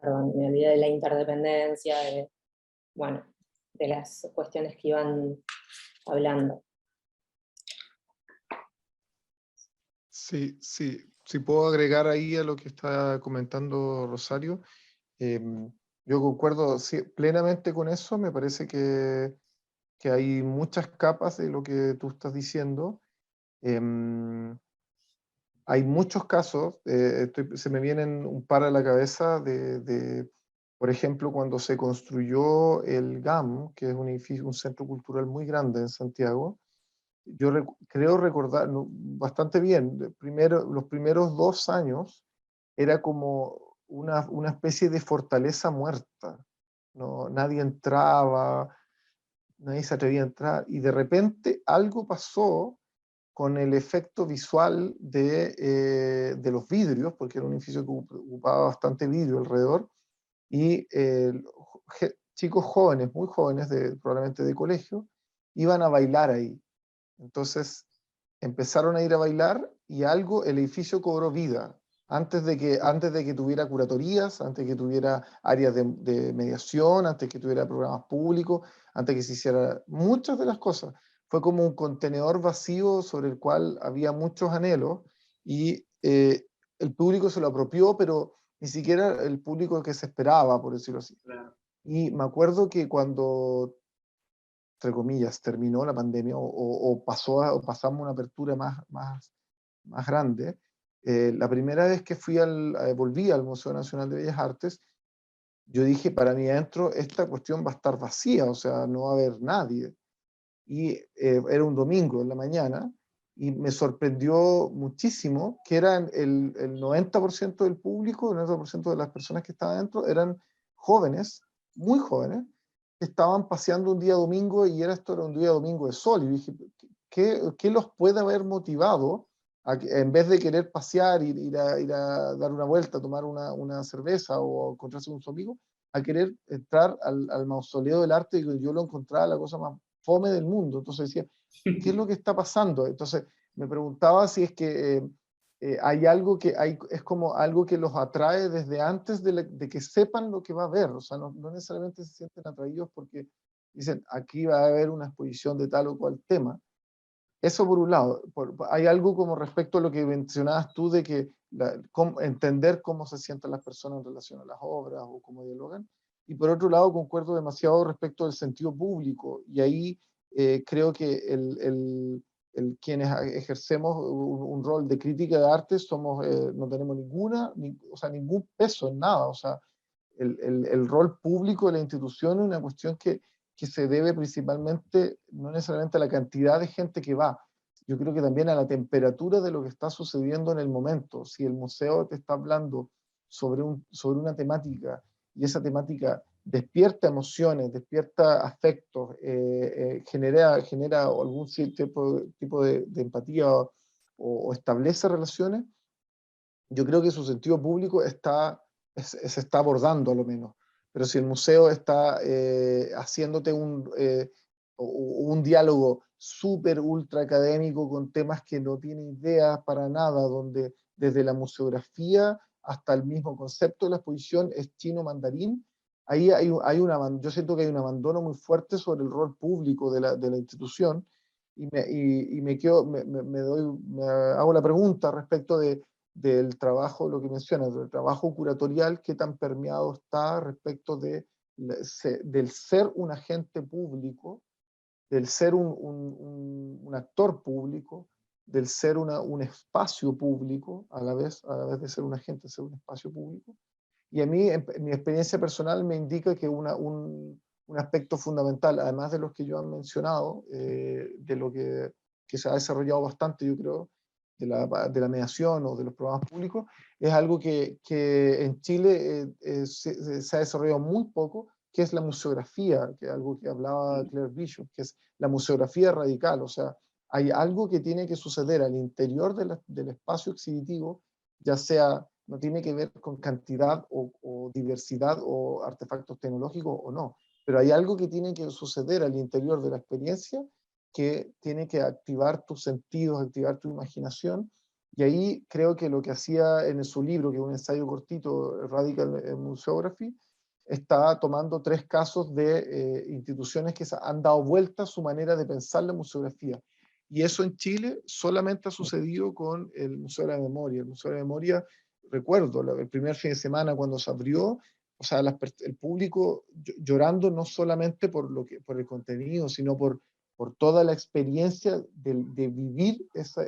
perdón, me olvidé de la interdependencia, bueno, de las cuestiones que iban hablando. Sí, sí, si puedo agregar ahí a lo que está comentando Rosario. Yo concuerdo plenamente con eso, me parece que hay muchas capas de lo que tú estás diciendo. Hay muchos casos, se me vienen un par a la cabeza por ejemplo, cuando se construyó el GAM, que es un edificio, un centro cultural muy grande en Santiago. Yo creo recordar bastante bien, los primeros 2 años era como una especie de fortaleza muerta. No, nadie entraba, nadie se atrevía a entrar, y de repente algo pasó con el efecto visual de los vidrios, porque era un edificio que ocupaba bastante vidrio alrededor, y chicos jóvenes, muy jóvenes, probablemente de colegio, iban a bailar ahí. Entonces empezaron a ir a bailar y el edificio cobró vida. Antes de que tuviera curatorías, antes de que tuviera áreas de mediación, antes de que tuviera programas públicos, antes de que se hiciera muchas de las cosas. Fue como un contenedor vacío sobre el cual había muchos anhelos, y el público se lo apropió, pero ni siquiera el público que se esperaba, por decirlo así. Claro. Y me acuerdo que cuando, entre comillas, terminó la pandemia o pasamos una apertura más grande, la primera vez que volví al Museo Nacional de Bellas Artes, yo dije, para mí adentro esta cuestión va a estar vacía, o sea, no va a haber nadie. Y era un domingo en la mañana, y me sorprendió muchísimo que eran el 90% del público, el 90% de las personas que estaban dentro eran jóvenes, muy jóvenes, que estaban paseando un día domingo, y esto era un día domingo de sol, y dije, ¿qué los puede haber motivado en vez de querer pasear, ir a dar una vuelta, tomar una cerveza o encontrarse con su amigo, a querer entrar al mausoleo del arte? Y yo lo encontraba la cosa más fome del mundo? Entonces decía, ¿qué es lo que está pasando? Entonces me preguntaba si es que hay algo es como algo que los atrae desde antes de que sepan lo que va a haber. O sea, no necesariamente se sienten atraídos porque dicen, aquí va a haber una exposición de tal o cual tema. Eso por un lado. Hay algo como respecto a lo que mencionabas tú, de que entender cómo se sienten las personas en relación a las obras o cómo dialogan. Y por otro lado, concuerdo demasiado respecto del sentido público. Y ahí creo que quienes ejercemos un rol de crítica de arte no tenemos ningún peso en nada. O sea, el rol público de la institución es una cuestión que se debe principalmente, no necesariamente a la cantidad de gente que va, yo creo que también a la temperatura de lo que está sucediendo en el momento. Si el museo te está hablando sobre una temática, y esa temática despierta emociones, despierta afectos, genera algún tipo de empatía o establece relaciones, yo creo que su sentido público se está abordando a lo menos. Pero si el museo está haciéndote un diálogo súper ultra académico con temas que no tiene idea para nada, donde desde la museografía hasta el mismo concepto de la exposición es chino mandarín, ahí yo siento que hay un abandono muy fuerte sobre el rol público de la institución, y me hago la pregunta respecto del trabajo, lo que mencionas, del trabajo curatorial, qué tan permeado está respecto del ser un agente público, del ser un actor público, del ser un espacio público, a la vez de ser un agente, ser un espacio público. Y a mí, mi experiencia personal me indica que un aspecto fundamental, además de los que yo he mencionado, de lo que se ha desarrollado bastante, yo creo, de la mediación o de los programas públicos, es algo que en Chile se ha desarrollado muy poco, que es la museografía, que es algo que hablaba Claire Bishop, que es la museografía radical. O sea, hay algo que tiene que suceder al interior del espacio exhibitivo, ya sea, no tiene que ver con cantidad o diversidad o artefactos tecnológicos o no, pero hay algo que tiene que suceder al interior de la experiencia que tiene que activar tus sentidos, activar tu imaginación, y ahí creo que lo que hacía en su libro, que es un ensayo cortito, Radical Museography, está tomando 3 casos de instituciones que han dado vuelta a su manera de pensar la museografía. Y eso en Chile solamente ha sucedido con el Museo de la Memoria. El Museo de la Memoria, recuerdo, el primer fin de semana cuando se abrió, o sea, el público llorando no solamente por el contenido, sino por toda la experiencia de vivir esa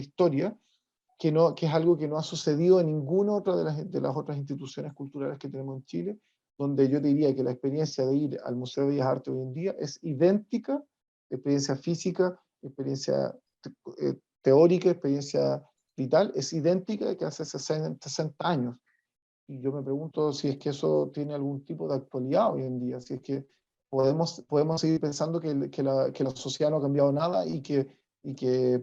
historia, que es algo que no ha sucedido en ninguna otra de las otras instituciones culturales que tenemos en Chile, donde yo diría que la experiencia de ir al Museo de Bellas Artes hoy en día es idéntica, experiencia física, experiencia teórica, experiencia vital, es idéntica que hace 60 años. Y yo me pregunto si es que eso tiene algún tipo de actualidad hoy en día, si es que podemos seguir pensando que la sociedad no ha cambiado nada y que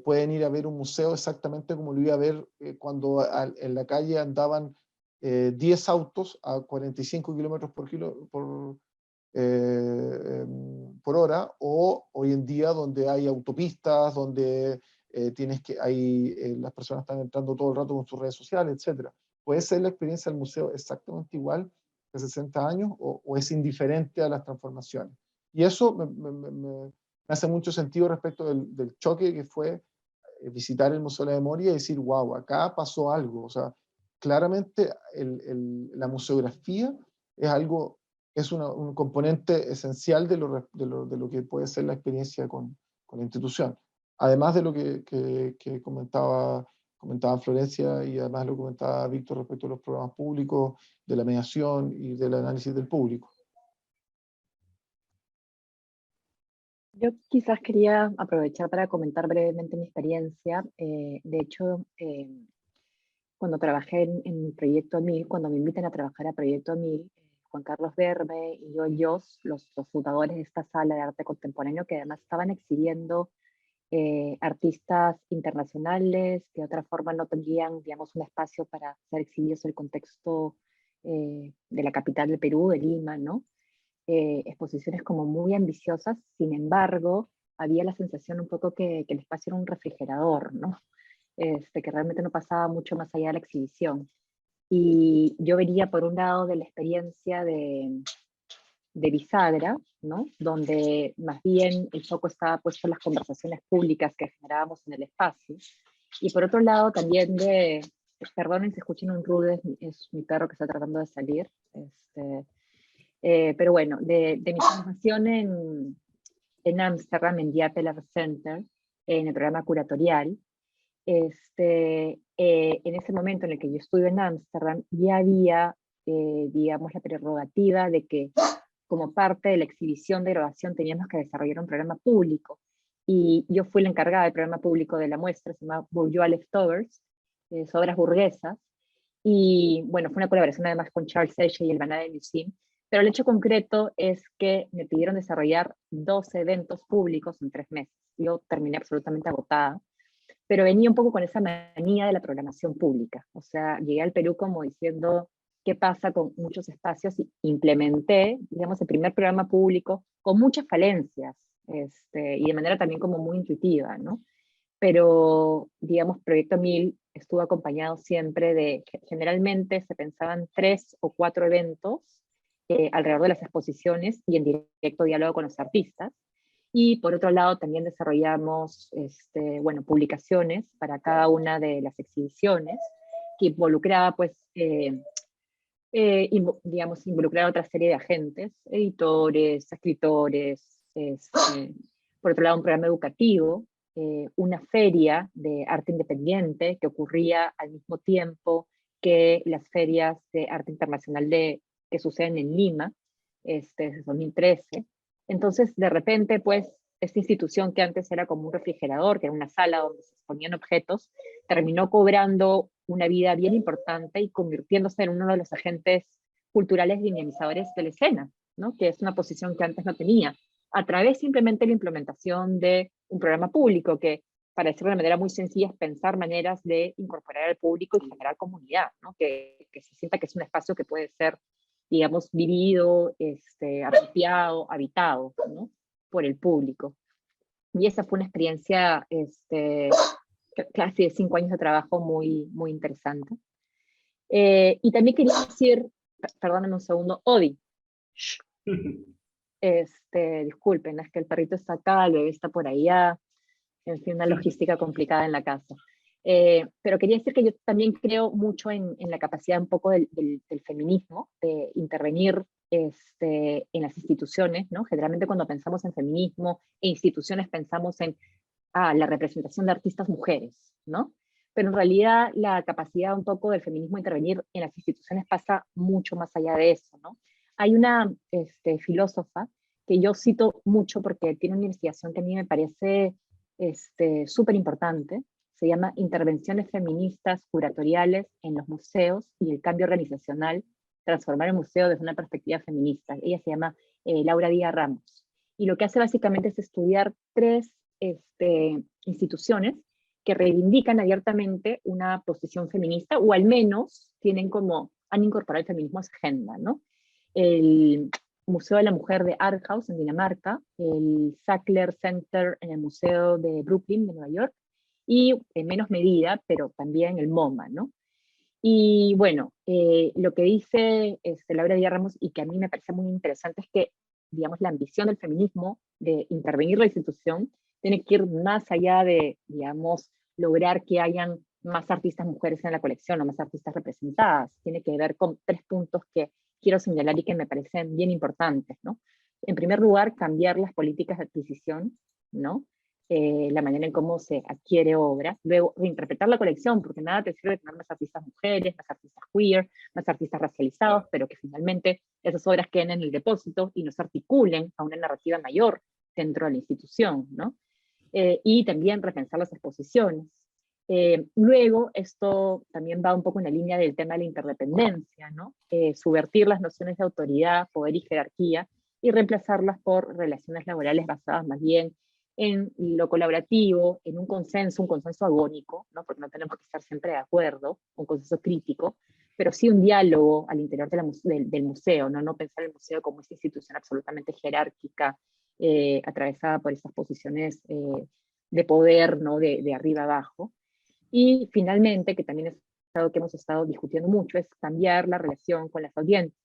pueden ir a ver un museo exactamente como lo iba a ver cuando en la calle andaban 10 autos a 45 kilómetros por hora, o hoy en día donde hay autopistas, donde las personas están entrando todo el rato con sus redes sociales, etcétera. ¿Puede ser la experiencia del museo exactamente igual de 60 años o es indiferente a las transformaciones? Y eso me hace mucho sentido respecto del choque que fue visitar el Museo de la Memoria y decir, wow, acá pasó algo. O sea, claramente la museografía es un componente esencial de lo que puede ser la experiencia con la institución. Además de lo que comentaba Florencia, y además lo comentaba Víctor respecto a los programas públicos, de la mediación y del análisis del público. Yo quizás quería aprovechar para comentar brevemente mi experiencia. De hecho, cuando trabajé en Proyecto 1000, cuando me invitan a trabajar a Proyecto 1000, Juan Carlos Verme y yo, los fundadores de esta sala de arte contemporáneo, que además estaban exhibiendo artistas internacionales que de otra forma no tendrían, digamos, un espacio para ser exhibidos en el contexto de la capital del Perú, de Lima, ¿no? Exposiciones como muy ambiciosas, sin embargo, había la sensación un poco que el espacio era un refrigerador, ¿no? Que realmente no pasaba mucho más allá de la exhibición. Y yo vería por un lado de la experiencia de Bisagra, ¿no? Donde más bien el foco estaba puesto en las conversaciones públicas que generábamos en el espacio. Y por otro lado también perdonen si escuchan un ruido, es mi perro que está tratando de salir. Pero bueno, de mi formación en Ámsterdam, en Dieppe Art Center, en el programa curatorial, en ese momento en el que yo estuve en Ámsterdam, ya había, digamos, la prerrogativa de que como parte de la exhibición de grabación teníamos que desarrollar un programa público. Y yo fui la encargada del programa público de la muestra, se llama Bourgeois Leftovers, obras burguesas. Y bueno, fue una colaboración además con Charles Esche y el Van Adem Museum. Pero el hecho concreto es que me pidieron desarrollar 12 eventos públicos en 3 meses. Yo terminé absolutamente agotada, pero venía un poco con esa manía de la programación pública. O sea, llegué al Perú como diciendo qué pasa con muchos espacios y implementé, digamos, el primer programa público con muchas falencias y de manera también como muy intuitiva, ¿no? Pero, digamos, Proyecto 1000 estuvo acompañado siempre de, generalmente se pensaban 3 o 4 eventos alrededor de las exposiciones y en directo diálogo con los artistas. Y por otro lado también desarrollamos publicaciones para cada una de las exhibiciones que involucraba, pues, digamos, involucrar a otra serie de agentes, editores, escritores, por otro lado un programa educativo, una feria de arte independiente que ocurría al mismo tiempo que las ferias de arte internacional que suceden en Lima, desde 2013. Entonces, de repente, pues, esta institución que antes era como un refrigerador, que era una sala donde se exponían objetos, terminó cobrando una vida bien importante y convirtiéndose en uno de los agentes culturales dinamizadores de la escena, ¿no? Que es una posición que antes no tenía, a través simplemente de la implementación de un programa público, que para decirlo de manera muy sencilla es pensar maneras de incorporar al público y generar comunidad, ¿no? Que se sienta que es un espacio que puede ser, digamos, vivido, apropiado, habitado, ¿no? Por el público. Y esa fue una experiencia, casi de 5 años de trabajo muy, muy interesante. Y también quería decir, perdónenme un segundo, Odi. Disculpen, es que el perrito está acá, el bebé está por allá, en fin, una logística complicada en la casa. Pero quería decir que yo también creo mucho en la capacidad un poco del feminismo, de intervenir en las instituciones, ¿no? Generalmente cuando pensamos en feminismo e instituciones pensamos en la representación de artistas mujeres, ¿no? Pero en realidad la capacidad un poco del feminismo de intervenir en las instituciones pasa mucho más allá de eso, ¿no? Hay una filósofa que yo cito mucho porque tiene una investigación que a mí me parece súper importante, se llama Intervenciones feministas curatoriales en los museos y el cambio organizacional, transformar el museo desde una perspectiva feminista. Ella se llama Laura Díaz Ramos. Y lo que hace básicamente es estudiar 3 instituciones que reivindican abiertamente una posición feminista, o al menos han incorporado el feminismo a su agenda, ¿no? El Museo de la Mujer de Aarhus en Dinamarca, el Sackler Center en el Museo de Brooklyn de Nueva York, y en menos medida, pero también el MoMA, ¿no? Y bueno, lo que dice Laura Díaz Ramos, y que a mí me parece muy interesante, es que, digamos, la ambición del feminismo de intervenir la institución tiene que ir más allá de, digamos, lograr que hayan más artistas mujeres en la colección o más artistas representadas. Tiene que ver con 3 puntos que quiero señalar y que me parecen bien importantes, ¿no? En primer lugar, cambiar las políticas de adquisición, ¿no? La manera en cómo se adquiere obra, luego reinterpretar la colección, porque nada te sirve tener más artistas mujeres, más artistas queer, más artistas racializados, pero que finalmente esas obras queden en el depósito y no se articulen a una narrativa mayor dentro de la institución, ¿no? Y también repensar las exposiciones. Luego, esto también va un poco en la línea del tema de la interdependencia, ¿no? Subvertir las nociones de autoridad, poder y jerarquía, y reemplazarlas por relaciones laborales basadas más bien en lo colaborativo, en un consenso agónico, ¿no? Porque no tenemos que estar siempre de acuerdo, un consenso crítico, pero sí un diálogo al interior del museo, ¿no? No pensar el museo como esta institución absolutamente jerárquica, atravesada por estas posiciones de poder, ¿no? De arriba abajo. Y finalmente, que también es algo que hemos estado discutiendo mucho, es cambiar la relación con las audiencias,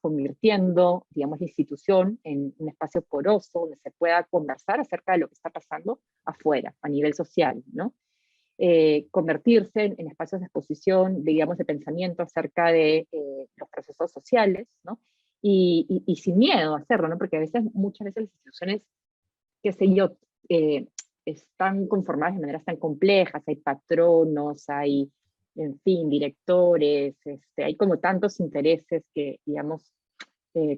convirtiendo, digamos, la institución en un espacio poroso donde se pueda conversar acerca de lo que está pasando afuera, a nivel social, ¿no? Convertirse en espacios de exposición, digamos, de pensamiento acerca de los procesos sociales, ¿no? Y sin miedo a hacerlo, ¿no? Porque muchas veces las instituciones, qué sé yo, están conformadas de maneras tan complejas, hay patronos, hay, en fin, directores, hay como tantos intereses que, digamos,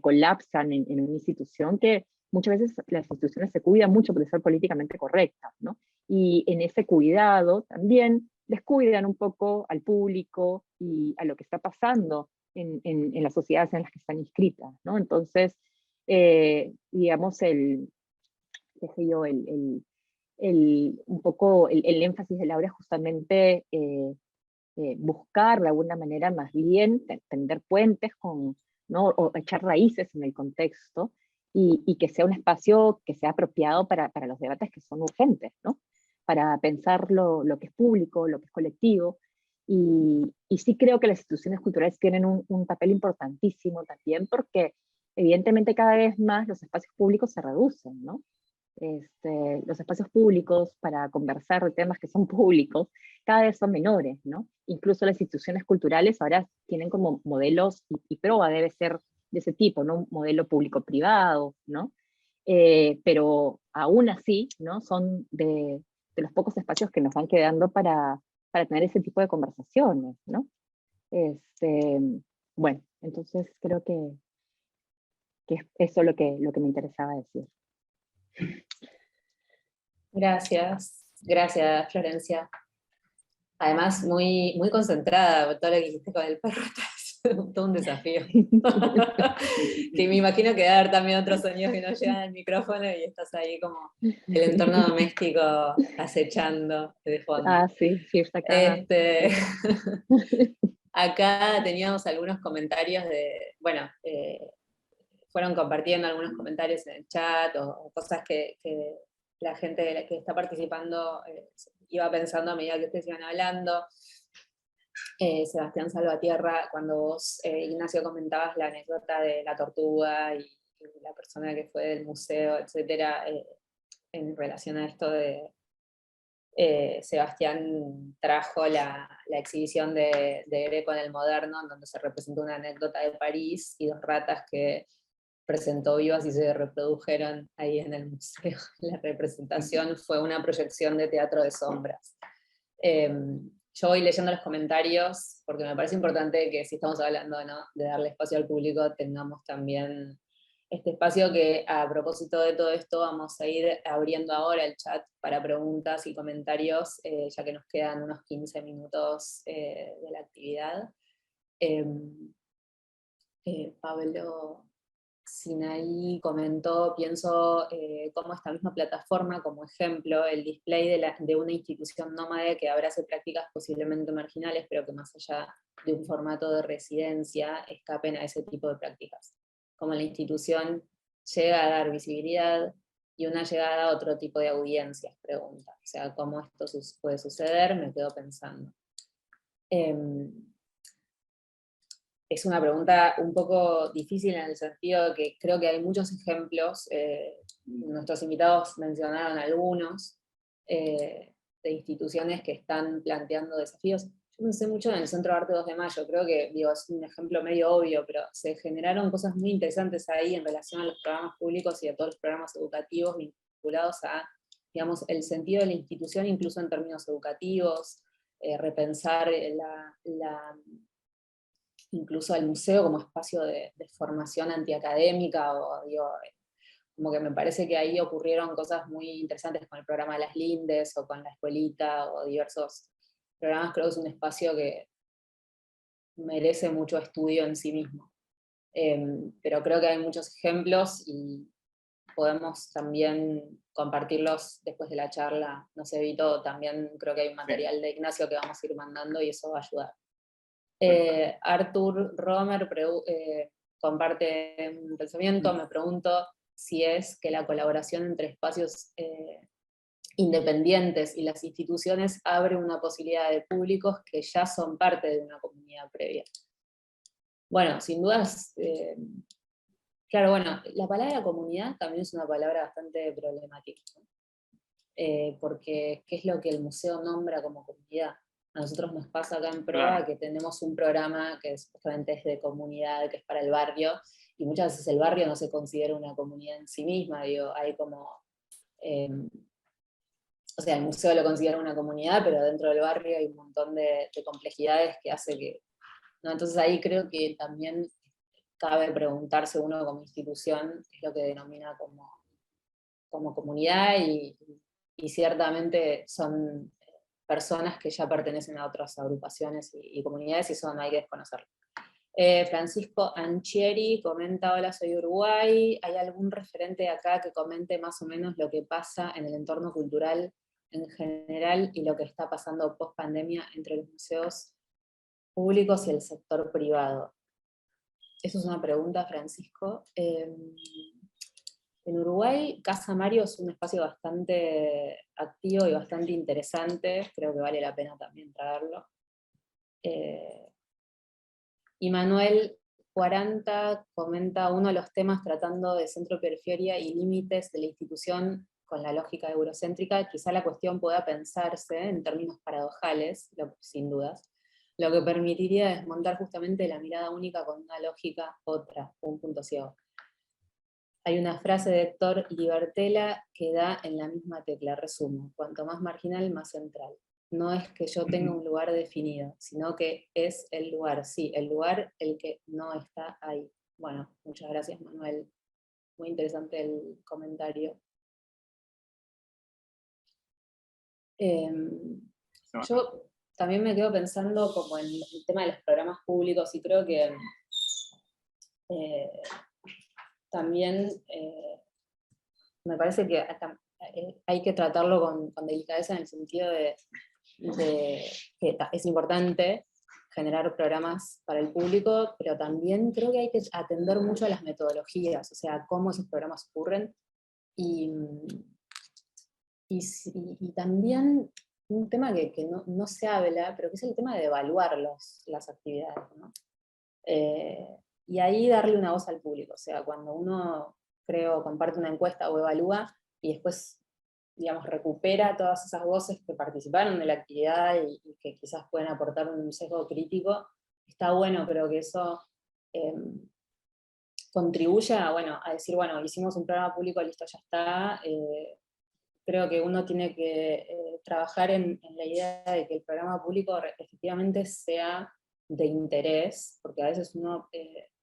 colapsan en una institución, que muchas veces las instituciones se cuidan mucho por ser políticamente correctas, ¿no? Y en ese cuidado también descuidan un poco al público y a lo que está pasando en las sociedades en las que están inscritas, ¿no? Entonces, digamos, qué sé yo, un poco el énfasis de Laura es justamente buscar de alguna manera más bien tender puentes ¿no? O echar raíces en el contexto, y que sea un espacio que sea apropiado para los debates que son urgentes, ¿no? Para pensar lo que es público, lo que es colectivo. Y sí creo que las instituciones culturales tienen un papel importantísimo también, porque evidentemente cada vez más los espacios públicos se reducen, ¿no? Los espacios públicos para conversar de temas que son públicos cada vez son menores, ¿no? Incluso las instituciones culturales ahora tienen como modelos, y PROA debe ser de ese tipo, ¿no? Un modelo público-privado, ¿no? Pero aún así, ¿no? Son de los pocos espacios que nos van quedando para tener ese tipo de conversaciones, ¿no? Bueno, entonces creo que es eso lo que me interesaba decir. Gracias Florencia. Además, muy, muy concentrada, todo lo que hiciste con el perro, todo un desafío. Que me imagino que debe haber también otros sonidos que no llegan al micrófono y estás ahí como el entorno doméstico acechando de fondo. Ah, sí, está acá. Acá teníamos algunos comentarios bueno, fueron compartiendo algunos comentarios en el chat o cosas que la gente que está participando iba pensando a medida que ustedes iban hablando. Sebastián Salvatierra, cuando vos, Ignacio, comentabas la anécdota de la tortuga y la persona que fue del museo, etcétera, en relación a esto de Sebastián trajo la exhibición de Greco en el Moderno, en donde se representó una anécdota de París y 2 ratas que presentó vivas y se reprodujeron ahí en el museo. La representación fue una proyección de teatro de sombras. Yo voy leyendo los comentarios, porque me parece importante que si estamos hablando, ¿no?, de darle espacio al público, tengamos también este espacio que, a propósito de todo esto, vamos a ir abriendo ahora el chat para preguntas y comentarios, ya que nos quedan unos 15 minutos de la actividad. Pablo Sinaí comentó, pienso cómo esta misma plataforma, como ejemplo, el display de una institución nómade que abrace prácticas posiblemente marginales, pero que más allá de un formato de residencia, escapen a ese tipo de prácticas. Como la institución llega a dar visibilidad y una llegada a otro tipo de audiencias, pregunta. O sea, ¿cómo esto puede suceder? Me quedo pensando. Es una pregunta un poco difícil en el sentido de que creo que hay muchos ejemplos, nuestros invitados mencionaron algunos, de instituciones que están planteando desafíos. Yo pensé mucho en el Centro de Arte 2 de Mayo, creo que es un ejemplo medio obvio, pero se generaron cosas muy interesantes ahí en relación a los programas públicos y a todos los programas educativos vinculados a, digamos, el sentido de la institución, incluso en términos educativos, repensar incluso al museo como espacio de formación antiacadémica, o digo, como que me parece que ahí ocurrieron cosas muy interesantes con el programa de las Lindes, o con la escuelita, o diversos programas. Creo que es un espacio que merece mucho estudio en sí mismo. Pero creo que hay muchos ejemplos y podemos también compartirlos después de la charla. No sé, Vito, también creo que hay un material de Ignacio que vamos a ir mandando y eso va a ayudar. Artur Romer comparte un pensamiento, me pregunto si es que la colaboración entre espacios independientes y las instituciones abre una posibilidad de públicos que ya son parte de una comunidad previa. Bueno, sin dudas, claro, bueno, la palabra comunidad también es una palabra bastante problemática, ¿no? Porque ¿qué es lo que el museo nombra como comunidad? A nosotros nos pasa acá en Proa, claro, que tenemos un programa que justamente es de comunidad, que es para el barrio, y muchas veces el barrio no se considera una comunidad en sí misma, digo, hay como, o sea, el museo lo considera una comunidad, pero dentro del barrio hay un montón de complejidades que hace que, ¿no? Entonces ahí creo que también cabe preguntarse uno como institución qué es lo que denomina como comunidad, y ciertamente son personas que ya pertenecen a otras agrupaciones y comunidades, y eso no hay que desconocerlo. Francisco Anchieri comenta: hola, soy Uruguay, ¿hay algún referente acá que comente más o menos lo que pasa en el entorno cultural en general y lo que está pasando post pandemia entre los museos públicos y el sector privado? Eso es una pregunta, Francisco. En Uruguay, Casa Mario es un espacio bastante activo y bastante interesante, creo que vale la pena también traerlo. Y Manuel 40 comenta: uno de los temas tratando de centro-periferia y límites de la institución con la lógica eurocéntrica, quizá la cuestión pueda pensarse en términos paradojales, sin dudas, lo que permitiría desmontar justamente la mirada única con una lógica otra, un punto ciego. Hay una frase de Héctor Libertela que da en la misma tecla, resumo: cuanto más marginal, más central. No es que yo tenga un lugar definido, sino que es el lugar, sí, el lugar el que no está ahí. Bueno, muchas gracias, Manuel. Muy interesante el comentario. Yo también me quedo pensando como en el tema de los programas públicos y creo que también me parece que hay que tratarlo con delicadeza en el sentido de que es importante generar programas para el público, pero también creo que hay que atender mucho a las metodologías, o sea, cómo esos programas ocurren, y también un tema que no se habla, pero que es el tema de evaluar las actividades, ¿no? Y ahí darle una voz al público, o sea, cuando uno, creo, comparte una encuesta o evalúa, y después, digamos, recupera todas esas voces que participaron de la actividad y que quizás pueden aportar un sesgo crítico, está bueno, pero que eso contribuya a decir, bueno, hicimos un programa público, listo, ya está. Creo que uno tiene que trabajar en la idea de que el programa público efectivamente sea de interés, porque a veces uno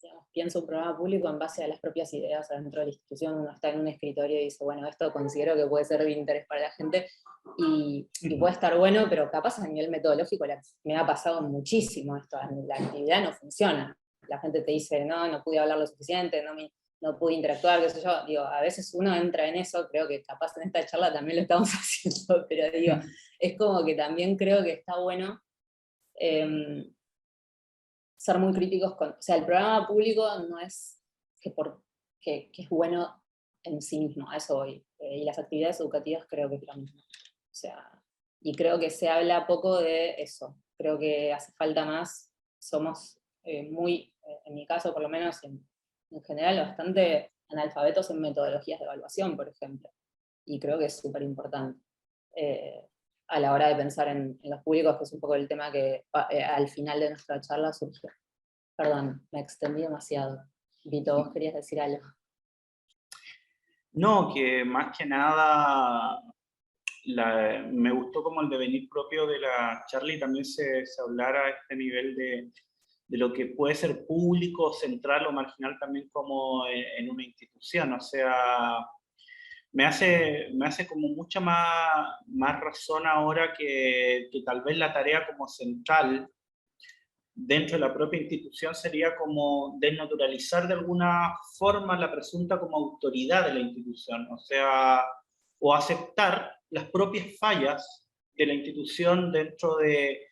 digamos, piensa un programa público en base a las propias ideas adentro de la institución. Uno está en un escritorio y dice, bueno, esto considero que puede ser de interés para la gente, y puede estar bueno, pero capaz a nivel metodológico me ha pasado muchísimo esto, la actividad no funciona. La gente te dice, no pude hablar lo suficiente, no pude interactuar, qué sé yo. Digo, a veces uno entra en eso, creo que capaz en esta charla también lo estamos haciendo, pero digo, es como que también creo que está bueno ser muy críticos con, o sea, el programa público no es que es bueno en sí mismo, a eso voy. Y las actividades educativas creo que es lo mismo. O sea, y creo que se habla poco de eso. Creo que hace falta más. Somos muy, en mi caso por lo menos, en general, bastante analfabetos en metodologías de evaluación, por ejemplo. Y creo que es súper importante. A la hora de pensar en los públicos, que es un poco el tema que al final de nuestra charla surgió. Perdón, me extendí demasiado. Vito, vos querías decir algo. No, que más que nada me gustó como el devenir propio de la charla, y también se hablara a este nivel de lo que puede ser público, central o marginal también como en una institución. O sea, me hace como mucha más razón ahora que tal vez la tarea como central dentro de la propia institución sería como desnaturalizar de alguna forma la presunta como autoridad de la institución, o sea, o aceptar las propias fallas de la institución dentro de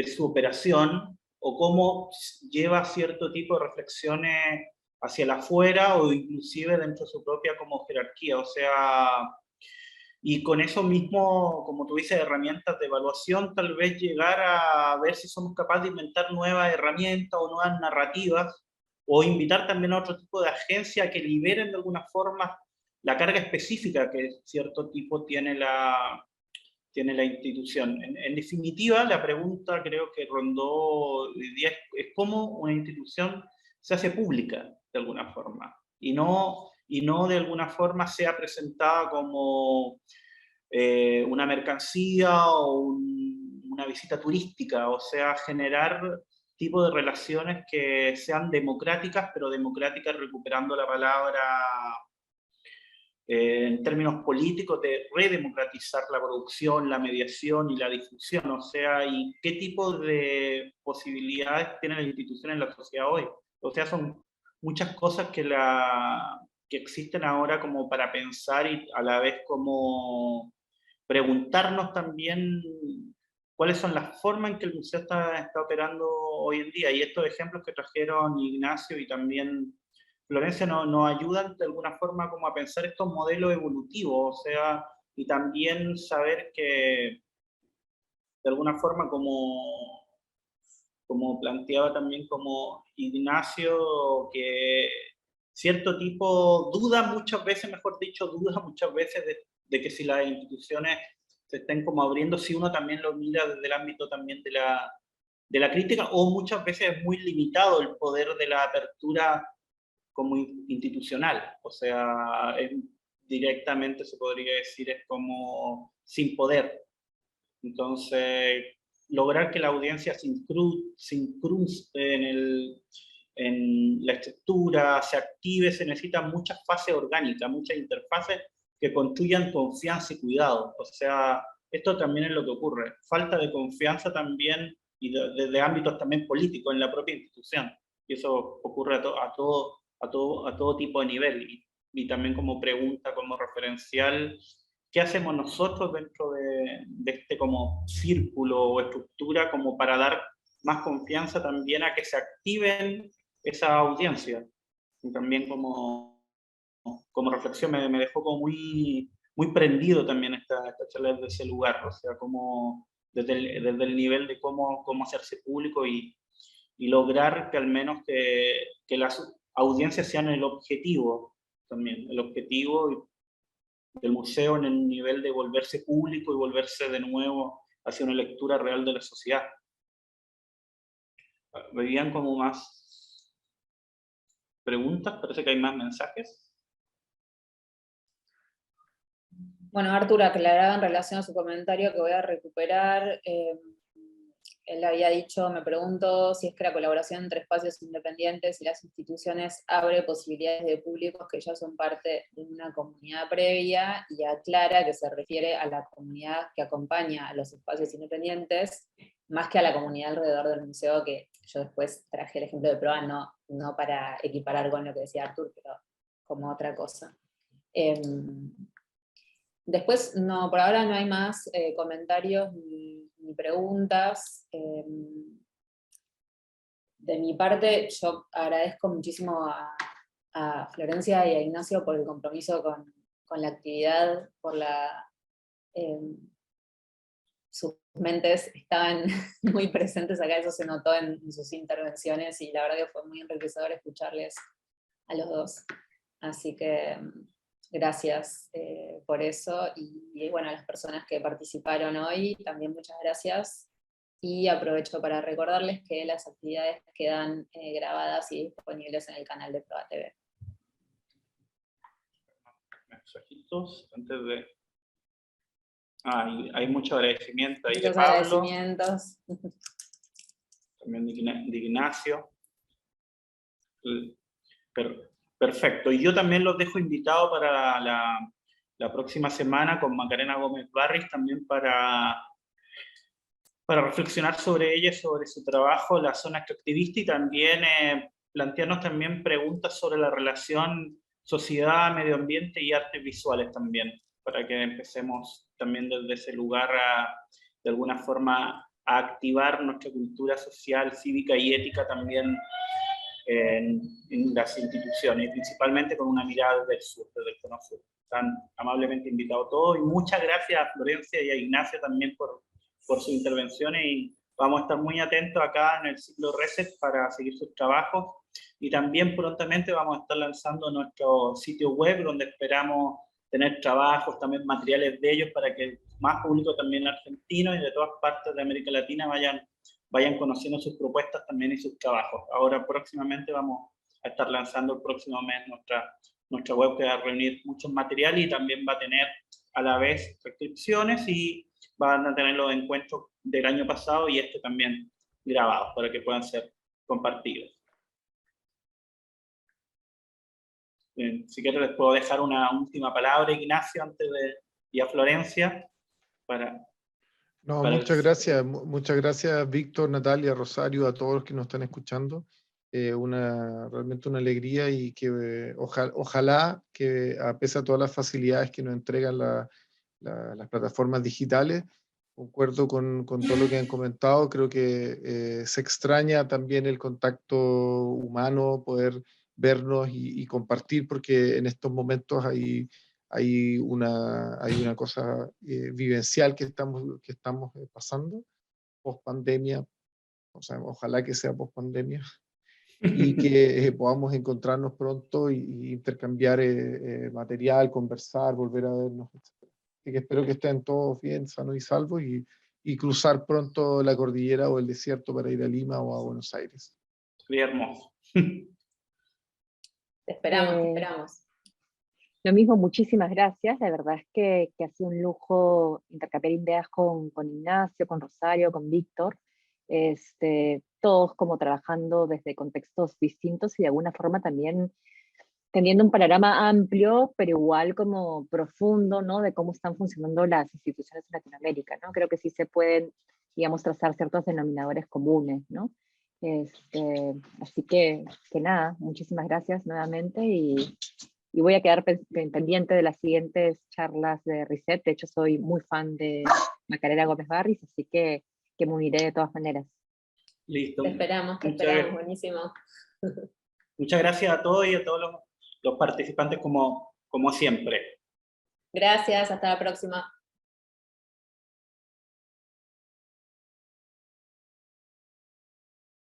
su operación, o cómo lleva cierto tipo de reflexiones hacia el afuera o inclusive dentro de su propia como jerarquía. O sea, y con eso mismo, como tú dices, herramientas de evaluación, tal vez llegar a ver si somos capaces de inventar nuevas herramientas o nuevas narrativas, o invitar también a otro tipo de agencias que liberen de alguna forma la carga específica que cierto tipo tiene la institución. En definitiva, la pregunta creo que rondó hoy día es cómo una institución se hace pública de alguna forma, y no de alguna forma sea presentada como una mercancía o una visita turística. O sea, generar tipo de relaciones que sean democráticas, pero democráticas recuperando la palabra en términos políticos, de redemocratizar la producción, la mediación y la difusión. O sea, y qué tipo de posibilidades tienen las instituciones en la sociedad hoy. O sea, son muchas cosas que existen ahora como para pensar, y a la vez como preguntarnos también cuáles son las formas en que el museo está operando hoy en día. Y estos ejemplos que trajeron Ignacio y también Florencia nos ayudan de alguna forma como a pensar estos modelos evolutivos, o sea, y también saber que de alguna forma como planteaba también como Ignacio, que cierto tipo duda muchas veces de que si las instituciones se estén como abriendo, si uno también lo mira desde el ámbito también de la crítica, o muchas veces es muy limitado el poder de la apertura como institucional. O sea, directamente se podría decir, es como sin poder. Entonces, lograr que la audiencia se incruste en la estructura, se active, se necesitan muchas fases orgánicas, muchas interfaces que construyan confianza y cuidado. O sea, esto también es lo que ocurre. Falta de confianza también, y de ámbitos también políticos en la propia institución. Y eso ocurre a todo tipo de nivel. Y también como pregunta, como referencial, ¿qué hacemos nosotros dentro de este como círculo o estructura como para dar más confianza también a que se activen esa audiencia? Y también como reflexión me dejó como muy prendido también esta charla desde ese lugar, o sea, como desde el nivel de cómo hacerse público y lograr que al menos que las audiencias sean el objetivo también, el objetivo del museo en el nivel de volverse público y volverse de nuevo hacia una lectura real de la sociedad. ¿Veían como más preguntas? Parece que hay más mensajes. Bueno, Artur aclaraba en relación a su comentario que voy a recuperar. Él había dicho, me pregunto si es que la colaboración entre espacios independientes y las instituciones abre posibilidades de públicos que ya son parte de una comunidad previa, y aclara que se refiere a la comunidad que acompaña a los espacios independientes, más que a la comunidad alrededor del museo, que yo después traje el ejemplo de Proa, no para equiparar con lo que decía Artur, pero como otra cosa. Después, no, por ahora no hay más comentarios ni preguntas. De mi parte, yo agradezco muchísimo a Florencia y a Ignacio por el compromiso con la actividad, por sus mentes estaban muy presentes acá, eso se notó en sus intervenciones, y la verdad que fue muy enriquecedor escucharles a los dos. Así que gracias por eso, y bueno, a las personas que participaron hoy, también muchas gracias, y aprovecho para recordarles que las actividades quedan grabadas y disponibles en el canal de Proa TV. Mensajitos antes de... hay mucho agradecimiento ahí de Muchos Pablo. agradecimientos. También de Ignacio. Perfecto. Y yo también los dejo invitados para la próxima semana con Macarena Gómez Barris, también para reflexionar sobre ella, sobre su trabajo, la zona extractivista, y también plantearnos también preguntas sobre la relación sociedad, medio ambiente y artes visuales también, para que empecemos también desde ese lugar de alguna forma a activar nuestra cultura social, cívica y ética también en las instituciones, principalmente con una mirada desde el sur, desde el cono sur. Están amablemente invitados todos, y muchas gracias a Florencia y a Ignacio también por sus intervenciones, y vamos a estar muy atentos acá en el ciclo Reset para seguir sus trabajos, y también prontamente vamos a estar lanzando nuestro sitio web donde esperamos tener trabajos, también materiales de ellos, para que más público también argentino y de todas partes de América Latina vayan conociendo sus propuestas también y sus trabajos. Ahora próximamente vamos a estar lanzando el próximo mes nuestra web, que va a reunir muchos materiales y también va a tener a la vez transcripciones, y van a tener los encuentros del año pasado y este también grabados para que puedan ser compartidos. Bien, si quieres les puedo dejar una última palabra, Ignacio, y a Florencia para... No, muchas gracias Víctor, Natalia, Rosario, a todos los que nos están escuchando. Realmente una alegría, y que ojalá que, a pesar de todas las facilidades que nos entregan las plataformas digitales, concuerdo con todo lo que han comentado. Creo que se extraña también el contacto humano, poder vernos y compartir, porque en estos momentos hay una cosa vivencial que estamos pasando, post pandemia, o sea, ojalá que sea post pandemia, y que podamos encontrarnos pronto y intercambiar material, conversar, volver a vernos, etc. Así que espero que estén todos bien, sanos y salvos, y cruzar pronto la cordillera o el desierto para ir a Lima o a Buenos Aires. Sería hermoso. Te esperamos. Lo mismo, muchísimas gracias. La verdad es que ha sido un lujo intercambiar ideas con Ignacio, con Rosario, con Víctor, todos como trabajando desde contextos distintos, y de alguna forma también teniendo un panorama amplio, pero igual como profundo, ¿no? De cómo están funcionando las instituciones en Latinoamérica, ¿no? Creo que sí se pueden, digamos, trazar ciertos denominadores comunes, ¿no? Así que nada, muchísimas gracias nuevamente y voy a quedar pendiente de las siguientes charlas de Reset. De hecho, soy muy fan de Macarena Gómez Barris, así que me uniré de todas maneras. Listo. Te esperamos, buenísimo. Muchas gracias a todos y a todos los participantes como siempre. Gracias, hasta la próxima.